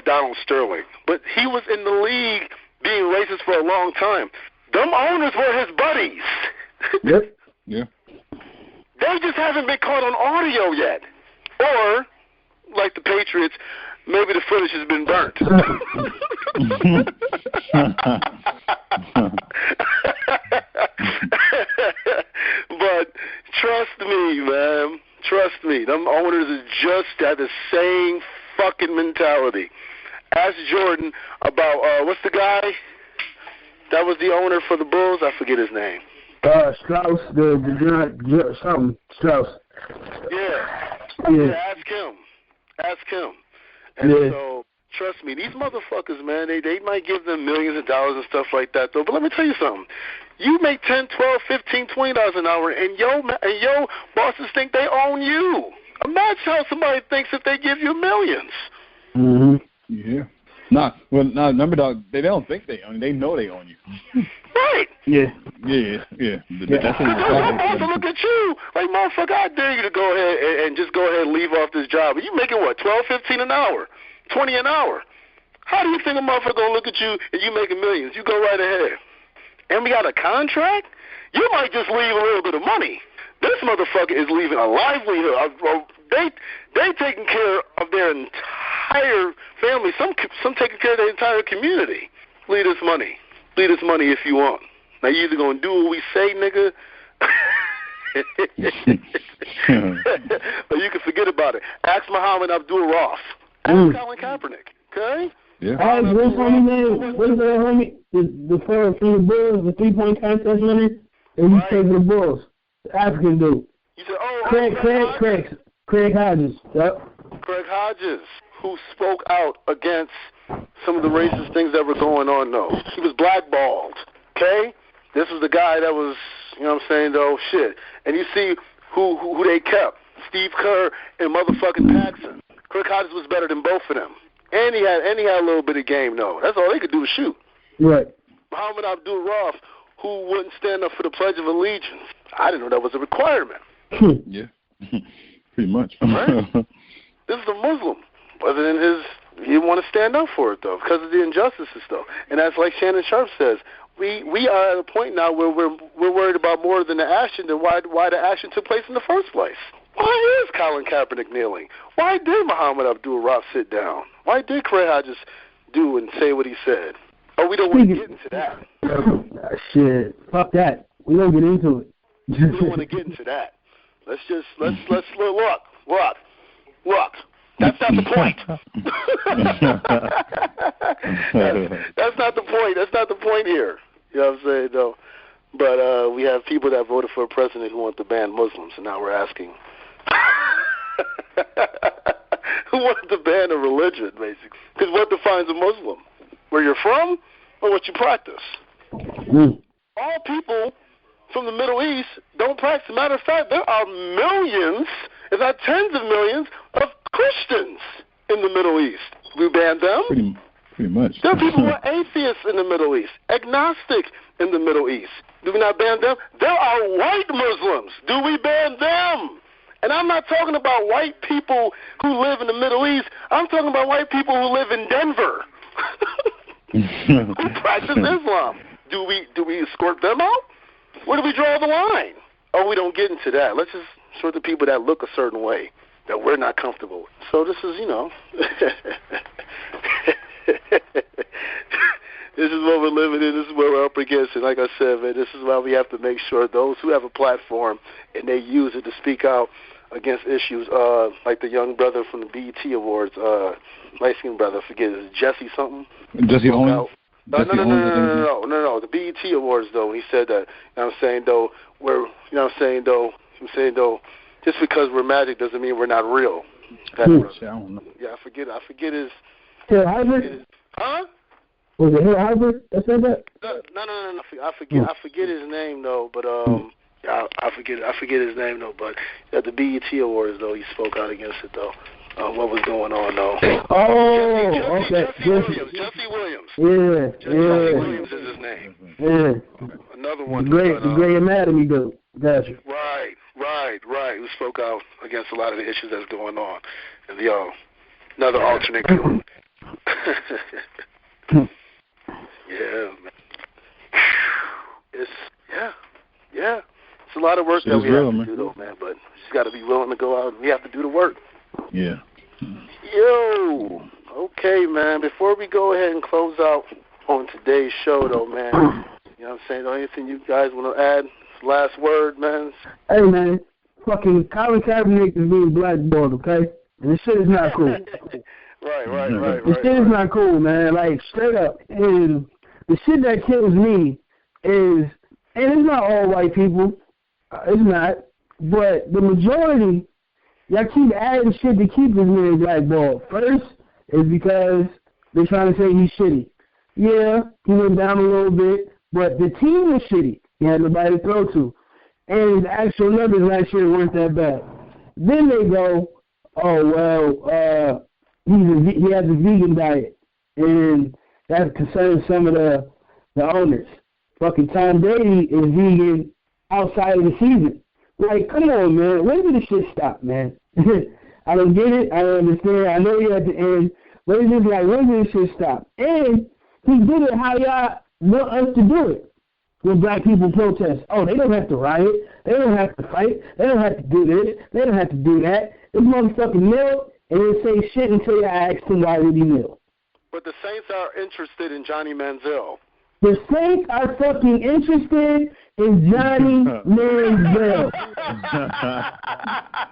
Donald Sterling, but he was in the league being racist for a long time. Them owners were his buddies. Yep. Yeah. They just haven't been caught on audio yet. Or, like the Patriots, maybe the footage has been burnt. But trust me, man. Trust me. Them owners are just got the same fucking mentality. Ask Jordan about, what's the guy that was the owner for the Bulls? I forget his name. Strauss, something, Strauss. Yeah. Ask him. And so, trust me, these motherfuckers, man, they might give them millions of dollars and stuff like that, though. But let me tell you something. You make $10, $12, $15, $20 an hour, and your bosses think they own you. Imagine how somebody thinks if they give you millions. Mm-hmm. Yeah. Remember, dog, they don't think they own you. They know they own you. Right. Yeah. That's what look at you like, motherfucker, I dare you to go ahead and just go ahead and leave off this job. You making what, $12, $15 an hour, $20 an hour? How do you think a motherfucker gonna look at you and you making millions? You go right ahead. And we got a contract? You might just leave a little bit of money. This motherfucker is leaving a livelihood. They taking care of their entire family. Some taking care of their entire community. Leave this money. Leave this money if you want. Now you either gonna do what we say, nigga, or you can forget about it. Ask Muhammad Abdul-Rauf. Ask Colin Kaepernick. Okay. Yeah. What's homie name? What is that, homie? The from the Bulls, the 3-point contest winner, and he played for the Bulls. The African dude. You said, Craig Hodges. Yep. Craig Hodges, who spoke out against some of the racist things that were going on, though. He was blackballed, okay? This was the guy that was, you know what I'm saying, though, shit. And you see who they kept, Steve Kerr and motherfucking Paxson. Craig Hodges was better than both of them. And he had a little bit of game, though. That's all they could do was shoot. Right. Muhammad Abdul-Rauf, who wouldn't stand up for the Pledge of Allegiance. I didn't know that was a requirement. Yeah, pretty much. Right? This is a Muslim. Other than he didn't want to stand up for it, though, because of the injustices, though. And that's like Shannon Sharp says. We are at a point now where we're worried about more than the action than why the action took place in the first place. Why is Colin Kaepernick kneeling? Why did Muhammad Abdul-Rauf sit down? Why did Craig Hodges do and say what he said? Oh, we don't want to get into that. Shit, fuck that. We don't get into it. We don't want to get into that. Let's look. That's not the point. That's not the point. That's not the point here. You know what I'm saying, though? But we have people that voted for a president who want to ban Muslims, and now we're asking who wants to ban a religion, basically? Because what defines a Muslim? Where you're from or what you practice? All people from the Middle East don't practice. As a matter of fact, there are millions, if not tens of millions, of Christians in the Middle East. We ban them? Pretty much. There are people who are atheists in the Middle East, agnostic in the Middle East. Do we not ban them? There are white Muslims. Do we ban them? And I'm not talking about white people who live in the Middle East. I'm talking about white people who live in Denver who practice Islam. Do we escort them out? Where do we draw the line? Oh, we don't get into that. Let's just sort the people that look a certain way that we're not comfortable with. So this is, this is what we're living in. This is what we're up against. And like I said, man, this is why we have to make sure those who have a platform and they use it to speak out against issues, like the young brother from the BET Awards, light-skinned brother, I forget, is it Jesse something? Jesse Owens? No, the BET Awards, though, when he said that, I'm saying, though, just because we're magic doesn't mean we're not real. I don't know. Yeah, I forget his... Hill Hybrid? Huh? Was it Hill Hybrid that said that? No. I forget his name, though, but, I forget his name, though, but at the BET Awards, though, he spoke out against it, though. What was going on, though? Oh, okay. Jesse Williams. Yeah. Jesse Williams is his name. Yeah. Another one. The Grey Anatomy dude. Gotcha. Right. Who spoke out against a lot of the issues that's going on. And another alternate view. Yeah, man. It's a lot of work that we have to do, though, man. But we just got to be willing to go out and we have to do the work. Yeah. Yo. Okay, man. Before we go ahead and close out on today's show, though, man, you know what I'm saying? Anything you guys want to add? Last word, man? Hey, man. Fucking Colin Kaepernick is being blackballed, okay? And this shit is not cool. Right. This shit is not cool, man. Like, straight up. And the shit that kills me is, and it's not all white people. It's not. But the majority, y'all keep adding shit to keep this man blackballed. First is because they're trying to say he's shitty. Yeah, he went down a little bit, but the team was shitty. He had nobody to throw to. And his actual numbers last year weren't that bad. Then they go, he has a vegan diet, and that concerns some of the owners. Fucking Tom Brady is vegan outside of the season. Like, come on, man. When did this shit stop, man? I don't get it. I don't understand. I know you're at the end. But it's just like, when did this shit stop? And he did it how y'all want us to do it. When black people protest. Oh, they don't have to riot. They don't have to fight. They don't have to do this. They don't have to do that. This motherfucking kneel and then say shit until you ask them why did he kneel. But the Saints are interested in Johnny Manziel. The Saints are fucking interested in Johnny Manziel.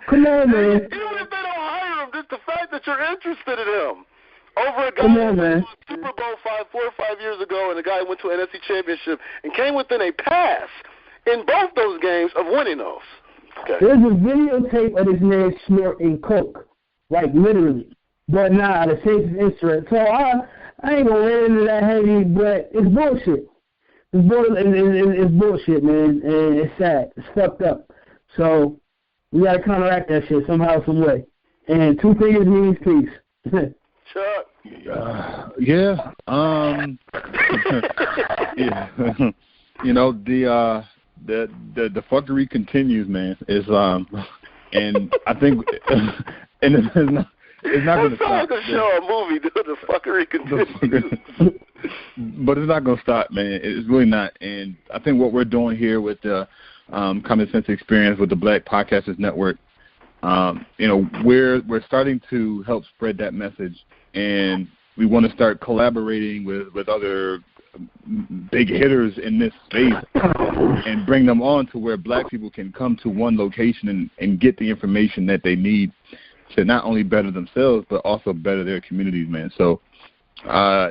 Come on, man. Even if they don't hire him, just the fact that you're interested in him. Over a guy Come on, who won man. Super Bowl 4 or 5 years ago, and a guy went to an NFC Championship and came within a pass in both those games of winning those. Okay. There's a videotape of this man snorting coke, like literally. But nah, the Saints is interested. So I ain't gonna get into that heavy, but it's bullshit. It's bullshit, man, and it's sad. It's fucked up. So we gotta counteract that shit somehow, some way. And 2 fingers means peace. Chuck. Yeah. You know, the fuckery continues, man. Is and I think and it's not going to stop. It's like a show, a movie, dude. The fuckery continues. But it's not going to stop, man. It's really not. And I think what we're doing here with the Common Sense Experience with the Black Podcasters Network, you know, we're starting to help spread that message, and we want to start collaborating with other big hitters in this space and bring them on to where black people can come to one location and get the information that they need to not only better themselves but also better their communities, man. So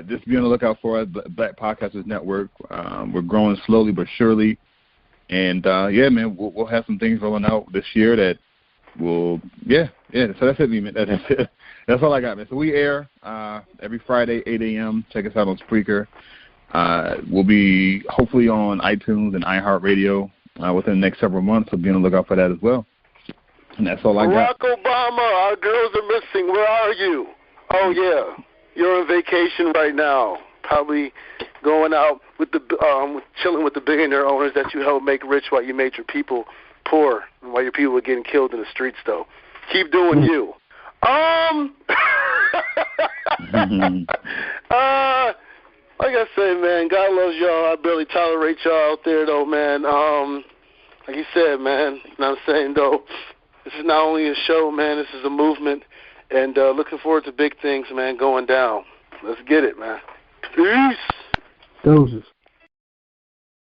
Just be on the lookout for us, Black Podcasters Network. We're growing slowly but surely. And, yeah, man, we'll have some things rolling out this year that will, yeah. So that's it, man. That's it. That's all I got, man. So we air every Friday, 8 a.m. Check us out on Spreaker. We'll be hopefully on iTunes and iHeartRadio within the next several months, so be on the lookout for that as well. And that's all I got. Barack Obama, our girls are missing. Where are you? Oh, yeah. You're on vacation right now. Probably going out with the chilling with the billionaire owners that you helped make rich while you made your people poor and while your people were getting killed in the streets, though. Keep doing you. Like I say, man, God loves y'all. I barely tolerate y'all out there, though, man. Like you said, man, you know what I'm saying, though, this is not only a show, man, this is a movement, and looking forward to big things, man, going down. Let's get it, man. Peace. Doses.